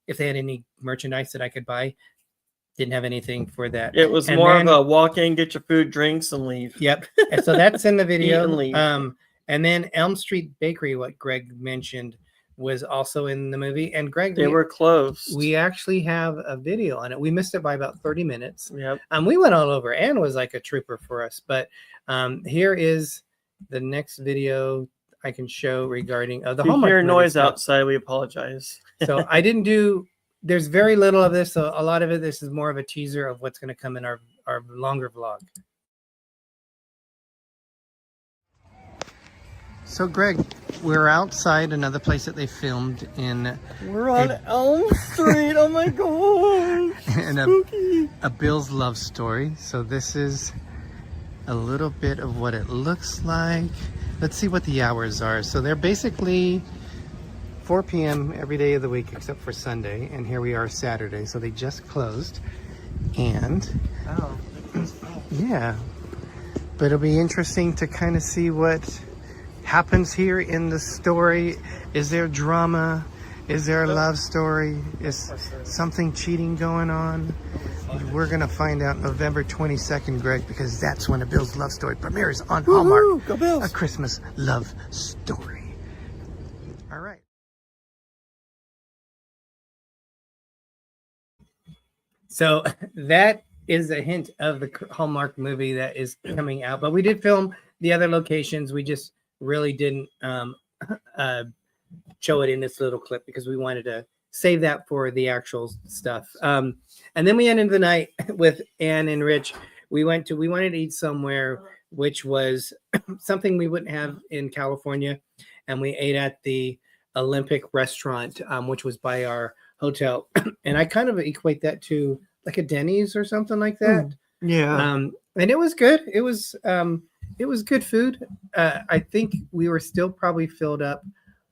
if they had any merchandise that I could buy. Didn't have anything for that. It was more of a walk in, get your food, drinks, and leave. Yep. And so that's in the video. Eat and leave. And then Elm Street Bakery, what Greg mentioned, was also in the movie. And Greg, they were closed. We actually have a video on it. We missed it by about 30 minutes. Yep. We went all over. Anne was like a trooper for us. But here is the next video I can show regarding the Hallmark. If you hear noise stuff. outside, we apologize. So I didn't do. There's very little of this. So a lot of it, this is more of a teaser of what's going to come in our longer vlog. So Greg, we're outside another place that they filmed in. We're on Elm Street. Oh my gosh! In a Bill's love story. So this is a little bit of what it looks like. Let's see what the hours are. So they're basically 4 p.m. every day of the week except for Sunday, and here we are Saturday. So they just closed, and Yeah, but it'll be interesting to kind of see what happens here in the story. Is there drama? Is there a love story? Is something cheating going on? We're gonna find out November 22nd, Greg, because that's when A Bill's Love Story premieres on Hallmark. Go Bills! A Christmas love story. All right. So that is a hint of the Hallmark movie that is coming out. But we did film the other locations. We just really didn't show it in this little clip because we wanted to save that for the actual stuff. And then we ended the night with Anne and Rich. We wanted to eat somewhere which was something we wouldn't have in California, and we ate at the Olympic restaurant, which was by our hotel. And I kind of equate that to like a Denny's or something like that. Yeah. And it was good. It was good food. I think we were still probably filled up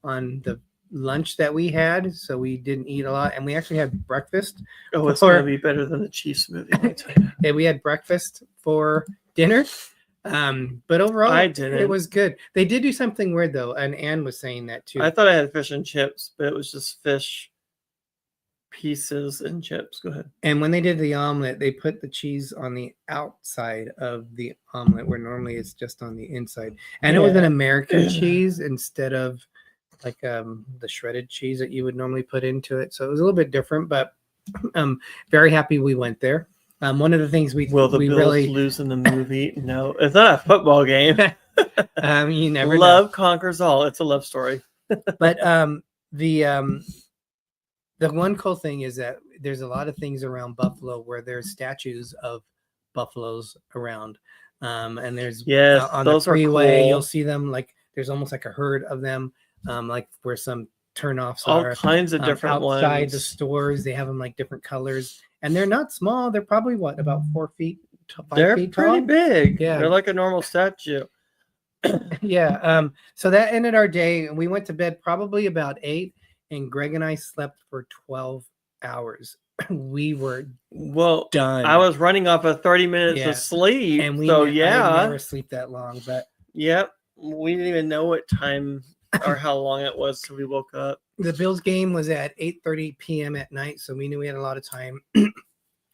on the lunch that we had, so we didn't eat a lot, and we actually had breakfast. Oh, it's gonna be better than the Chiefs movie. Let me tell you. And we had breakfast for dinner. But overall, I didn't. It was good. They did do something weird though, and Anne was saying that too. I thought I had fish and chips, but it was just fish pieces and chips. Go ahead. And when they did the omelet, they put the cheese on the outside of the omelet, where normally it's just on the inside. And it was an American cheese instead of like the shredded cheese that you would normally put into it. So it was a little bit different, but I'm very happy we went there. One of the things we Bills really lose in the movie? No, it's not a football game. You never Love know. conquers all. It's a love story. But the one cool thing is that there's a lot of things around Buffalo where there's statues of buffaloes around. And there's on those the freeway, are cool. you'll see them, like there's almost like a herd of them, like where some turnoffs All are. kinds of different outside ones. the stores. They have them like different colors, and they're not small. They're probably about 4 feet, 5 They're feet pretty tall. big. Yeah. They're like a normal statue. Yeah. So that ended our day, and we went to bed probably about 8, and Greg and I slept for 12 hours. We were done. I was running off of 30 minutes of sleep. And I never sleep that long, but yep. We didn't even know what time or how long it was till we woke up. the Bills game was at 8:30 p.m. at night, so we knew we had a lot of time.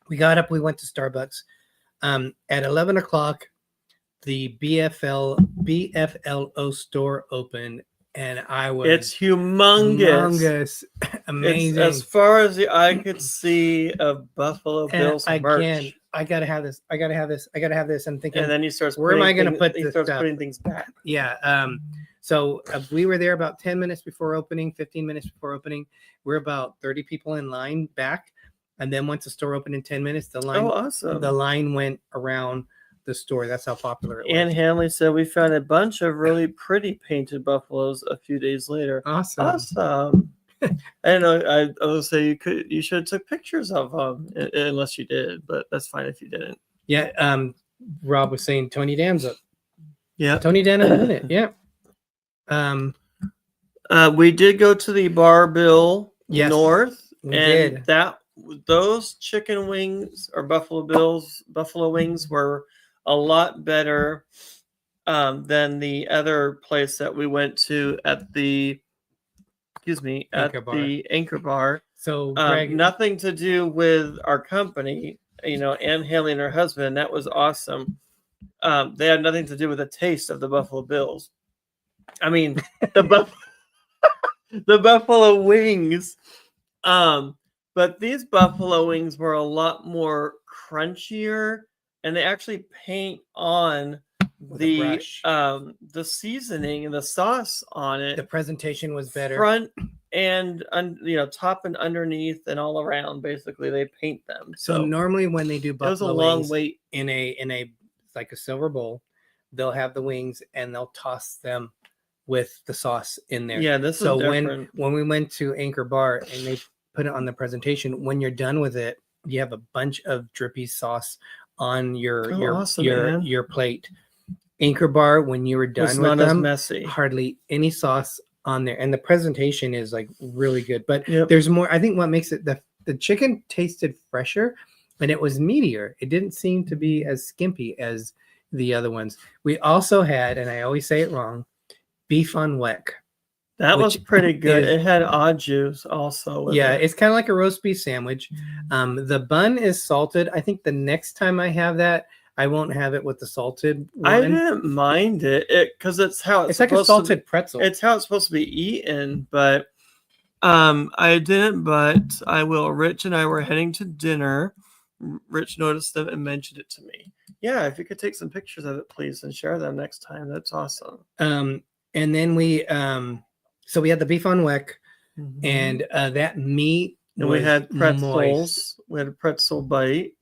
We got up, we went to Starbucks. At 11 o'clock, the BFLO store opened, and It's humongous. Amazing. It's as far as the eye could see of Buffalo Bills merch. I gotta have this. I gotta have this. I gotta have this. I'm thinking, And then he starts. where am I going to put He this starts stuff? putting things back. Yeah. So we were there about 10 minutes before opening, 15 minutes before opening. We're about 30 people in line back. And then once the store opened in 10 minutes, the line went around the store. That's how popular it was. Ann Hanley said we found a bunch of really pretty painted buffaloes a few days later. Awesome. I don't know. I would say you should have took pictures of them, unless you did, but that's fine if you didn't. Yeah. Rob was saying Tony Dan's up. Yeah. Tony Dan in it. Yeah. We did go to the Bar Bill North, and those chicken wings or buffalo wings were a lot better than the other place that we went to at the Anchor Bar. So Greg, nothing to do with our company, Ann Haley and her husband. That was awesome. They had nothing to do with the taste of the Buffalo Bills. I mean, the buffalo wings. But these buffalo wings were a lot more crunchier, and they actually paint on the seasoning and the sauce on it. The presentation was better. Front and top and underneath and all around. Basically, they paint them. So normally when they do buffalo it was a long wings wait in a like a silver bowl, they'll have the wings and they'll toss them with the sauce in there. Yeah, this is different. when we went to Anchor Bar and they put it on the presentation, when you're done with it, you have a bunch of drippy sauce on your plate. Anchor Bar, when you were done with them, messy. Hardly any sauce on there, and the presentation is like really good. But there's more. I think what makes it the chicken tasted fresher, and it was meatier. It didn't seem to be as skimpy as the other ones. We also had, and I always say it wrong, beef on weck. That was which pretty good. is- It had au jus also. With Yeah, it. it's kind of like a roast beef sandwich. The bun is salted. I think the next time I have that, I won't have it with the salted I one. didn't mind it because it's how It's like a supposed to be- salted pretzel. It's how it's supposed to be eaten, but I didn't. But I will. Rich and I were heading to dinner. Rich noticed them and mentioned it to me. Yeah, if you could take some pictures of it, please, and share them next time. That's awesome. And then we so we had the beef on weck, Mhm. and that meat. And we was had pretzels. moist. We had a pretzel bite.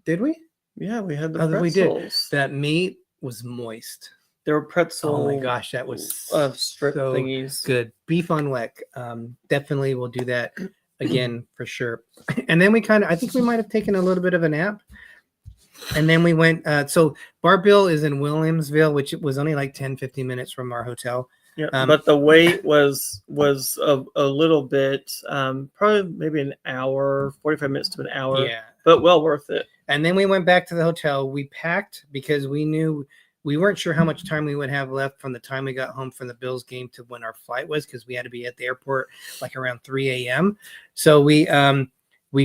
Did we? Yeah, we had the Oh, we pretzels. did. That meat was moist. There were pretzel. Oh my gosh, that was strip so thingies. good. Beef on weck. Definitely will do that again for sure. And then I think we might have taken a little bit of a nap. And then we went, so Bar Bill is in Williamsville, which was only like 10, 15 minutes from our hotel. Yeah, but the wait was a little bit, probably maybe an hour, 45 minutes to an hour. Yeah. But well worth it. And then we went back to the hotel. We packed because we knew we weren't sure how much time we would have left from the time we got home from the Bills game to when our flight was, because we had to be at the airport like around 3 a.m. So we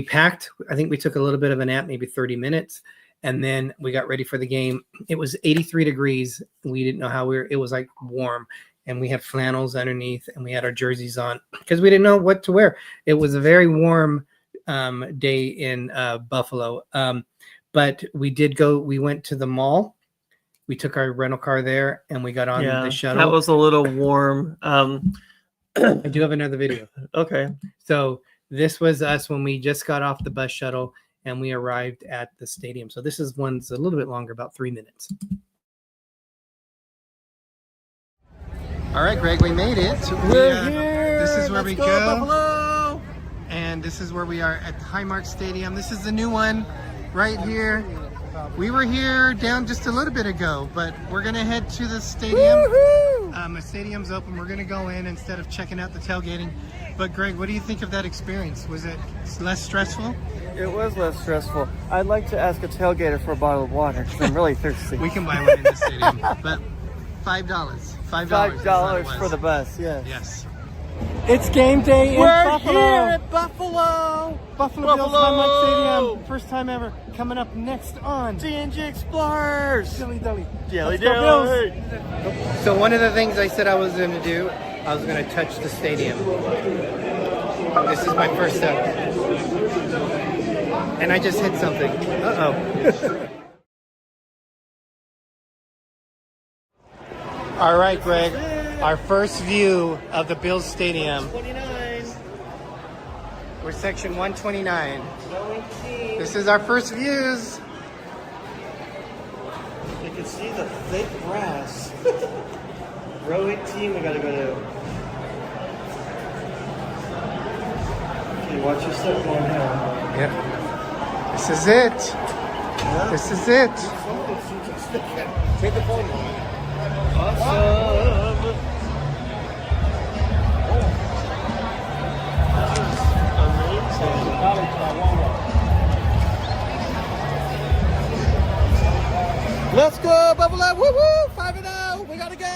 packed. I think we took a little bit of a nap, maybe 30 minutes. And then we got ready for the game. It was 83 degrees. We didn't know how it was like warm. And we had flannels underneath and we had our jerseys on because we didn't know what to wear. It was a very warm day in Buffalo. But we went to the mall. We took our rental car there and we got on the shuttle. That was a little warm. I do have another video. Okay. So this was us when we just got off the bus shuttle and we arrived at the stadium. So this is one's a little bit longer, about 3 minutes. All right, Greg, we made it. We're here. This is where Let's we go, go. Buffalo. And this is where we are at the Highmark Stadium. This is the new one right here. We were here down just a little bit ago, but we're gonna head to the stadium. The stadium's open. We're gonna go in instead of checking out the tailgating. But Greg, what do you think of that experience? Was it less stressful? It was less stressful. I'd like to ask a tailgater for a bottle of water because I'm really thirsty. We can buy one in the stadium, but $5. $5 for the bus. Yes. Yes. It's game day in Buffalo. We're here at Buffalo. Buffalo Bills Highmark Stadium. First time ever. Coming up next on D&G Explorers. Dilly Dilly. Dilly Let's go, Bills. Dilly. So one of the things I said I was going to do, I was going to touch the stadium. This is my first step. And I just hit something. Uh-oh. All right, Greg. Our first view of the Bills Stadium. 29. We're section 129. This is our first views. You can see the thick grass. Row 18 we gotta go to. Okay, watch your step going down. Yep. This is it. This is it. Take the phone. Awesome. Let's go, Buffalo. Woo woo. 5-0. We gotta go.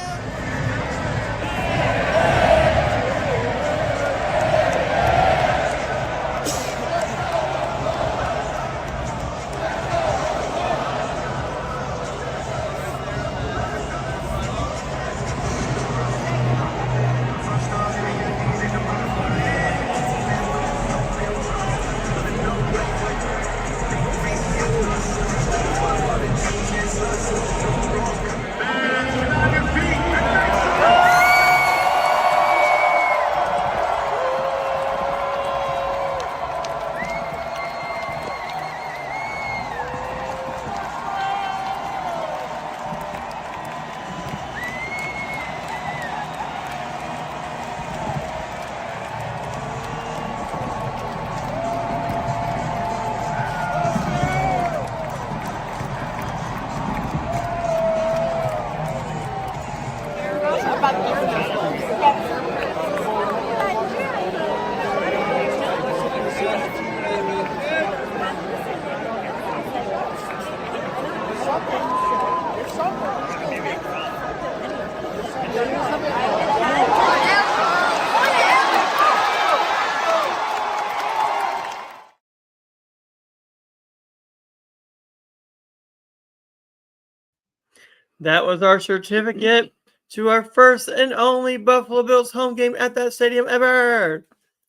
That was our certificate to our first and only Buffalo Bills home game at that stadium ever.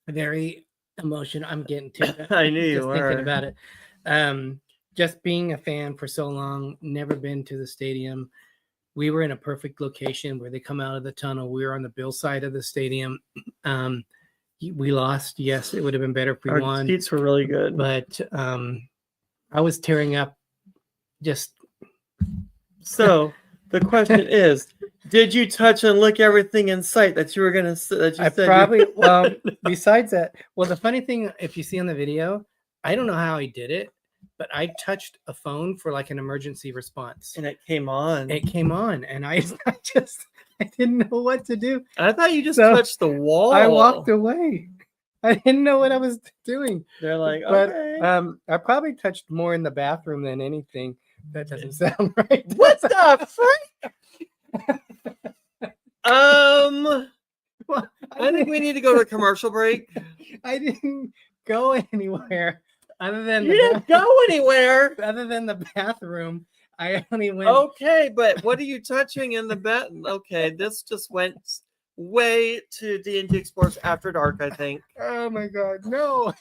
Very emotional. I'm getting to I knew you just thinking were. about it. Just being a fan for so long, never been to the stadium. We were in a perfect location where they come out of the tunnel. We were on the Bill side of the stadium. We lost. Yes, it would have been better if we Our won. seats were really good. But I was tearing up. Just So the question is, did you touch and lick everything in sight that you were gonna that you I said? probably well. Besides that, well, the funny thing, if you see on the video, I don't know how I did it, but I touched a phone for like an emergency response. And it came on. It came on, and I didn't know what to do. I thought you just So, touched the wall. I walked away. I didn't know what I was doing. They're like, But okay. I probably touched more in the bathroom than anything. That doesn't sound right. What the frick? Well, I think we need to go to a commercial break. I didn't go anywhere other than You didn't go anywhere. other than the bathroom. I only went. Okay, but what are you touching in the bed? Okay, this just went way to D&G Explorers After Dark, I think. Oh my God, no!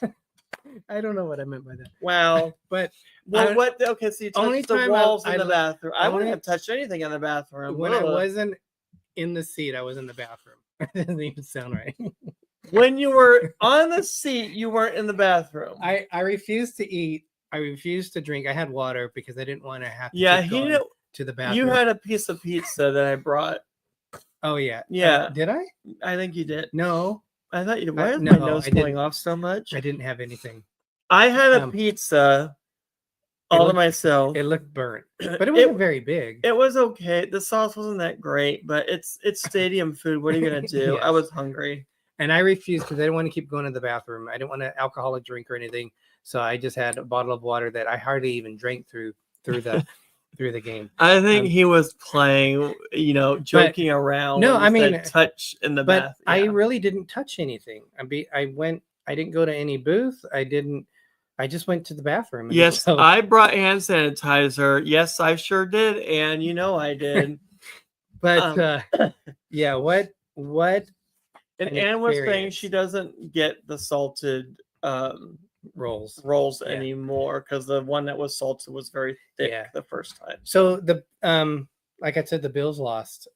I don't know what I meant by that. Wow. But Well, I- what? Okay, so you only touched the time walls I in the bathroom. I wouldn't only- have touched anything in the bathroom. when I Ugh. wasn't in the seat, I was in the bathroom. That doesn't even sound right. When you were on the seat, you weren't in the bathroom. I refused to eat. I refused to drink. I had water because I didn't want to have to Yeah, keep he going did. to the bathroom. You had a piece of pizza that I brought. Oh yeah. Yeah. Did I? I think you did. No, I thought you. Why is no, my nose I going didn't. off so much? I didn't have anything. I had a Um, pizza all to looked- myself. It looked burnt, but it wasn't very big. It was okay. The sauce wasn't that great, but it's stadium food. What are you gonna do? I Yes. was hungry. And I refused because I didn't want to keep going to the bathroom. I didn't want an alcoholic drink or anything. So I just had a bottle of water that I hardly even drank through the through the game. I think Um, he was playing, joking around. no, when he I mean, said touch in the But bath. I Yeah. really didn't touch anything. I didn't go to any booth. I just went to the bathroom. and Yes, so- I brought hand sanitizer. Yes, I sure did, and I did. but yeah, what And An Anne was saying experience. she doesn't get the salted rolls? rolls Yeah. anymore because the one that was salted was very thick Yeah. the first time. So like I said, the Bills lost.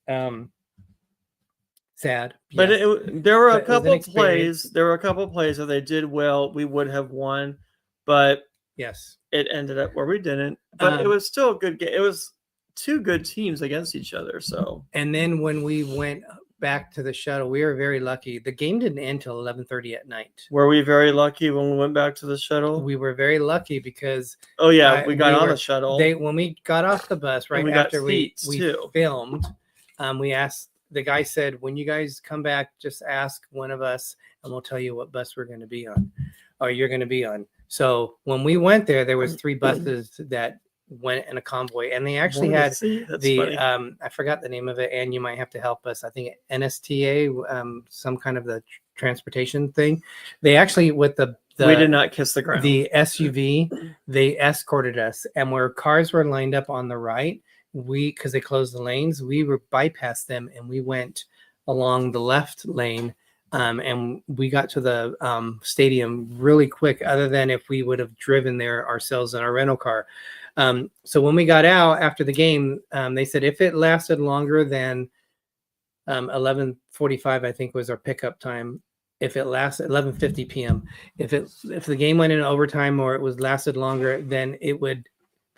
Sad. But yes. there were a But it was an couple experience. plays. There were a couple plays that they did well. We would have won, but Yes. it ended up where we didn't. But it was still a good game. It was two good teams against each other. So And then when we went back to the shuttle, we were very lucky. The game didn't end till 11:30 at night. were we very lucky when we went back to the shuttle? We were very lucky because Oh yeah, we got we on were- the shuttle. when we got off the bus right we got after seats, we too. filmed, we asked, the guy said, when you guys come back, just ask one of us and we'll tell you what bus we're going to be on or you're going to be on. So when we went there was 3 buses that went in a convoy, and they actually Wanted to had see. That's the funny. I forgot the name of it, and you might have to help us. I think NSTA, some kind of the transportation thing. They actually, with the we did not kiss the ground. the SUV, they escorted us, and where cars were lined up on the right, because they closed the lanes, we were bypassed them and we went along the left lane, and we got to the stadium really quick, other than if we would have driven there ourselves in our rental car. So when we got out after the game, they said if it lasted longer than 11:45, I think was our pickup time. If it lasted 11:50 p.m., if the game went in overtime or it was lasted longer, then it would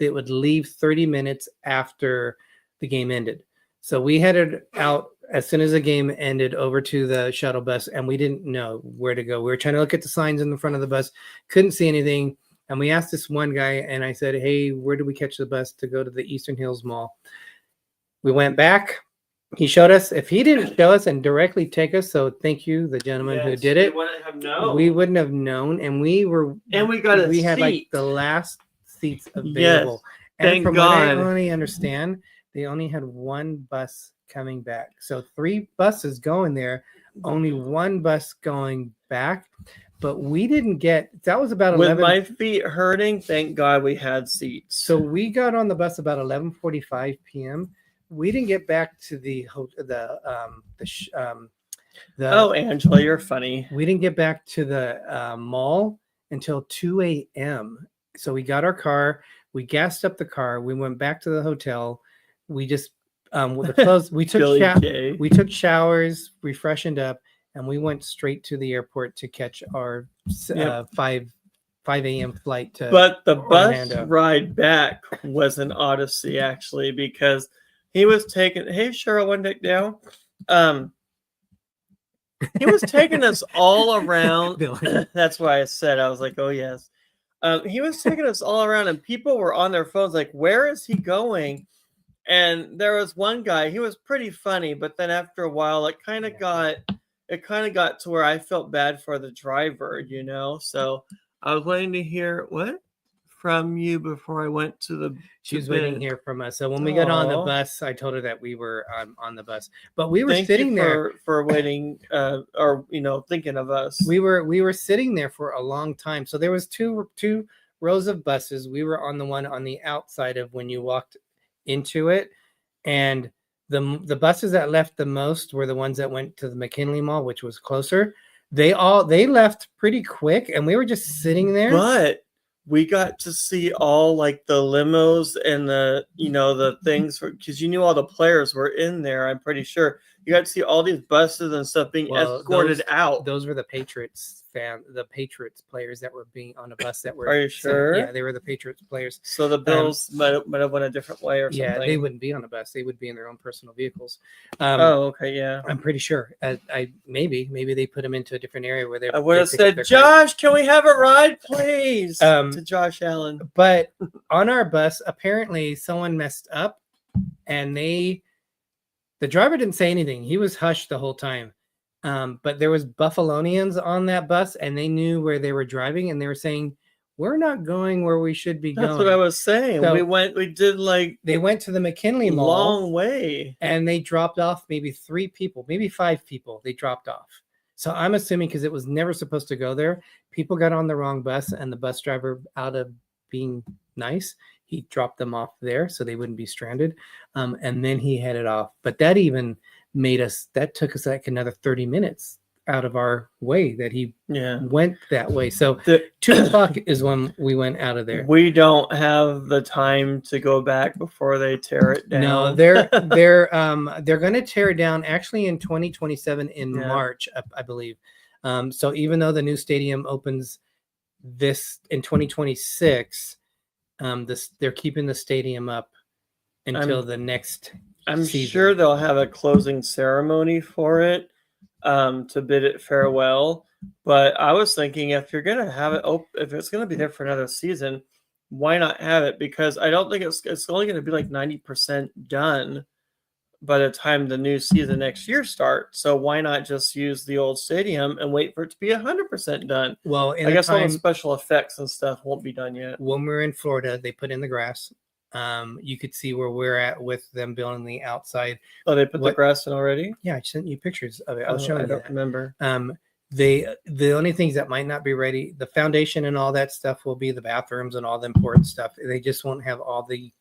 leave 30 minutes after the game ended. So we headed out as soon as the game ended over to the shuttle bus, and we didn't know where to go. We were trying to look at the signs in the front of the bus, couldn't see anything. And we asked this one guy, and I said, hey, where do we catch the bus to go to the Eastern Hills Mall? We went back. He showed us. If he didn't show us and directly take us, so thank you, the gentleman who Yes, did we it, wouldn't have known. we wouldn't have known. And we had like seat. the last seats Yes, available. And thank from what I God. only understand, they only had one bus coming back. So 3 buses going there, only 1 bus going back. But we didn't get, that was about With 11. my feet hurting, thank God we had seats. So we got on the bus about 11:45 p.m. we didn't get back to the Oh, Angela, you're funny. we didn't get back to the mall until 2 a.m. So we got our car, we gassed up the car, we went back to the hotel. We just with the clothes, we took Billy J. we took showers, we freshened up, and we went straight to the airport to catch our 5 a.m. flight to But the bus Orlando. ride back was an odyssey, actually, because he was taking. Hey, Cheryl, one dick down. He was taking us all around. Billy. That's why I said, I was like, oh yes. He was taking us all around, and people were on their phones like, where is he going? And there was one guy, he was pretty funny, but then after a while it kind of got to where I felt bad for the driver, you know. So I was waiting to hear what from you before I went to the. She was waiting here from us. So when we got on the Aw. bus, I told her that we were on the bus, but we were Thank sitting you there. for waiting, or thinking of us. We were sitting there for a long time. So there was two rows of buses. We were on the one on the outside of when you walked into it, and the buses that left the most were the ones that went to the McKinley Mall, which was closer. They left pretty quick, and we were just sitting there. But we got to see all like the limos and the things because you knew all the players were in there. I'm pretty sure you got to see all these buses and stuff being escorted out. Those were the Patriots players that were being on a bus that were. Are you sure? Yeah, they were the Patriots players. So the Bills might have went a different way or something. Yeah, they wouldn't be on a bus. They would be in their own personal vehicles. Oh, okay, yeah. I'm pretty sure. Maybe they put them into a different area where they. I would have they pick up said, their Josh, can we have a ride, please? To Josh Allen. But on our bus, apparently someone messed up, and the driver didn't say anything. He was hushed the whole time. But there was Buffalonians on that bus, and they knew where they were driving, and they were saying, "We're not going where we should be going." That's what I was saying. So we did like they went to the McKinley Mall, long way, and they dropped off maybe 3 people, maybe 5 people. They dropped off. So I'm assuming because it was never supposed to go there, people got on the wrong bus, and the bus driver, out of being nice, he dropped them off there so they wouldn't be stranded, and then he headed off. But that even took us like another 30 minutes out of our way that he went that way. So 2 o'clock is when we went out of there. We don't have the time to go back before they tear it down. No, they're going to tear it down actually in 2027 in March, I believe. So even though the new stadium opens this in 2026, they're keeping the stadium up until the next. I'm season. sure they'll have a closing ceremony for it to bid it farewell. But I was thinking if you're gonna have it, if it's gonna be there for another season, why not have it? Because I don't think it's only gonna be like 90% done by the time the new season next year starts. So why not just use the old stadium and wait for it to be 100% done? Well, I guess all the special effects and stuff won't be done yet. When we're in Florida, they put in the grass. You could see where we're at with them building the outside. Oh, they put the grass in already? Yeah, I sent you pictures of it. I was showing you. I don't remember. The only things that might not be ready, the foundation and all that stuff will be the bathrooms and all the important stuff. They just won't have all the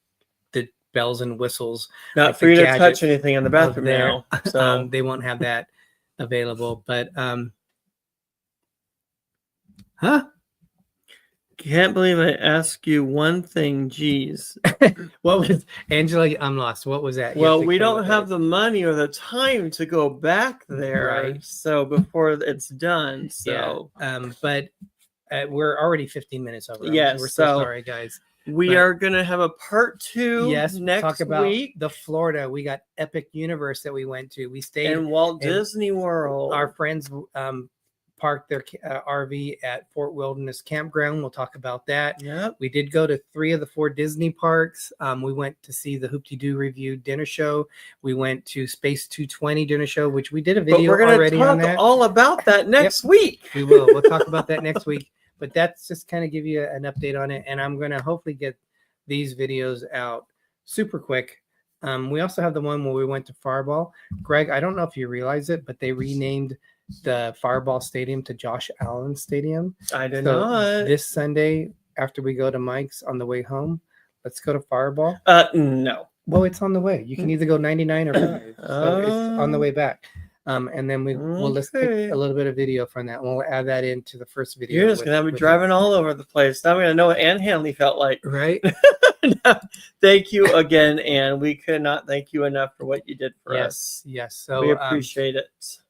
bells and whistles. Not for you to touch anything in the bathroom now. So they won't have that available. But can't believe I asked you one thing. Geez. What was Angela? I'm lost. What was that? Well, we don't have the money or the time to go back there. Right. So before it's done. So but we're already 15 minutes over. Yes. We're so sorry, guys. We are gonna have a part 2 next talk about week. The Florida. We got Epic Universe that we went to. We stayed in Walt Disney World. Our friends parked their RV at Fort Wilderness Campground. We'll talk about that. Yep. We did go to 3 of the 4 Disney parks. We went to see the Hoop-Dee-Doo Review dinner show. We went to Space 220 dinner show, which we did a video already on that. We're going to talk all about that next week. We will. We'll talk about that next week. But that's just kind of give you an update on it. And I'm going to hopefully get these videos out super quick. We also have the one where we went to Fireball. Greg, I don't know if you realize it, but they renamed the Fireball Stadium to Josh Allen Stadium. I did not. This Sunday, after we go to Mike's on the way home, let's go to Fireball. No. Well, it's on the way. You can either go 99 or 5. So it's on the way back. And then we'll just Okay. take a little bit of video from that. And we'll add that into the first video. You're just going to have me driving all over the place. Now I'm going to know what Ann Hanley felt like. Right? Thank you again, Ann. We could not thank you enough for what you did for us. Yes. So We appreciate it.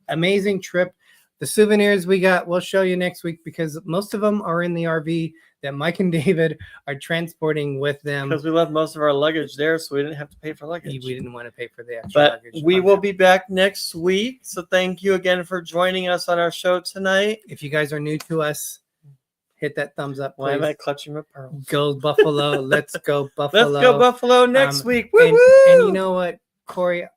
amazing trip. The souvenirs we got, we'll show you next week because most of them are in the RV that Mike and David are transporting with them. Because we left most of our luggage there, so we didn't have to pay for luggage. We didn't want to pay for the extra But luggage. we on will that. be back next week. So thank you again for joining us on our show tonight. If you guys are new to us, hit that thumbs up. Why am I Please. clutching my pearls? Go Buffalo. Let's go Buffalo. Let's go Buffalo next week. And Woo-woo! you know what, Corey?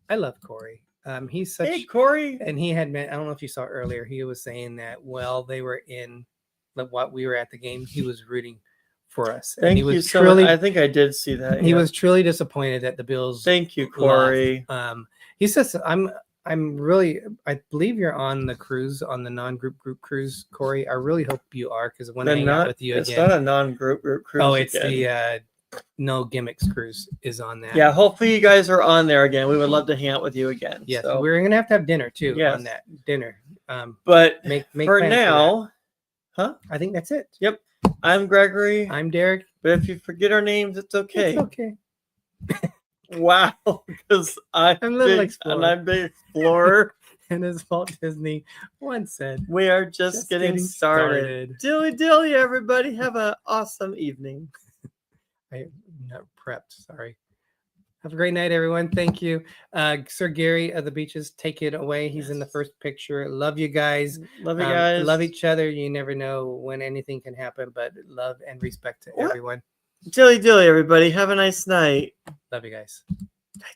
I love Corey. He's such. Hey, Corey. And he had meant, I don't know if you saw earlier, he was saying that while they were in what we were at the game, he was rooting for us. And Thank he was you so truly, much. I think I did see that. he yeah. was truly disappointed that the Bills. Thank you, Corey. He says, I'm really, I believe you're on the cruise, on the non-group cruise, Corey. I really hope you are because when I hang out with you it's again. not a non-group cruise. Oh, it's again. the No Gimmicks cruise is on that. Yeah, hopefully you guys are on there again. We would love to hang out with you again. Yes, so. we're gonna have to have dinner too Yes. on that dinner. But Make for plans now, that. I think that's it. I'm Gregory. I'm Derek. But if you forget our names, it's okay. It's okay. Wow, because I'm Little big, Explorer. and I'm big explorer. And as Walt Disney once said, We are just getting started. Dilly, everybody. Have an awesome evening. I'm not prepped. Sorry. Have a great night, everyone. Thank you. Sir Gary of the Beaches, take it away. He's in the first picture. Love you guys. Love you guys. Love each other. You never know when anything can happen, but love and respect to What? everyone. Dilly, everybody. Have a nice night. Love you guys. Night.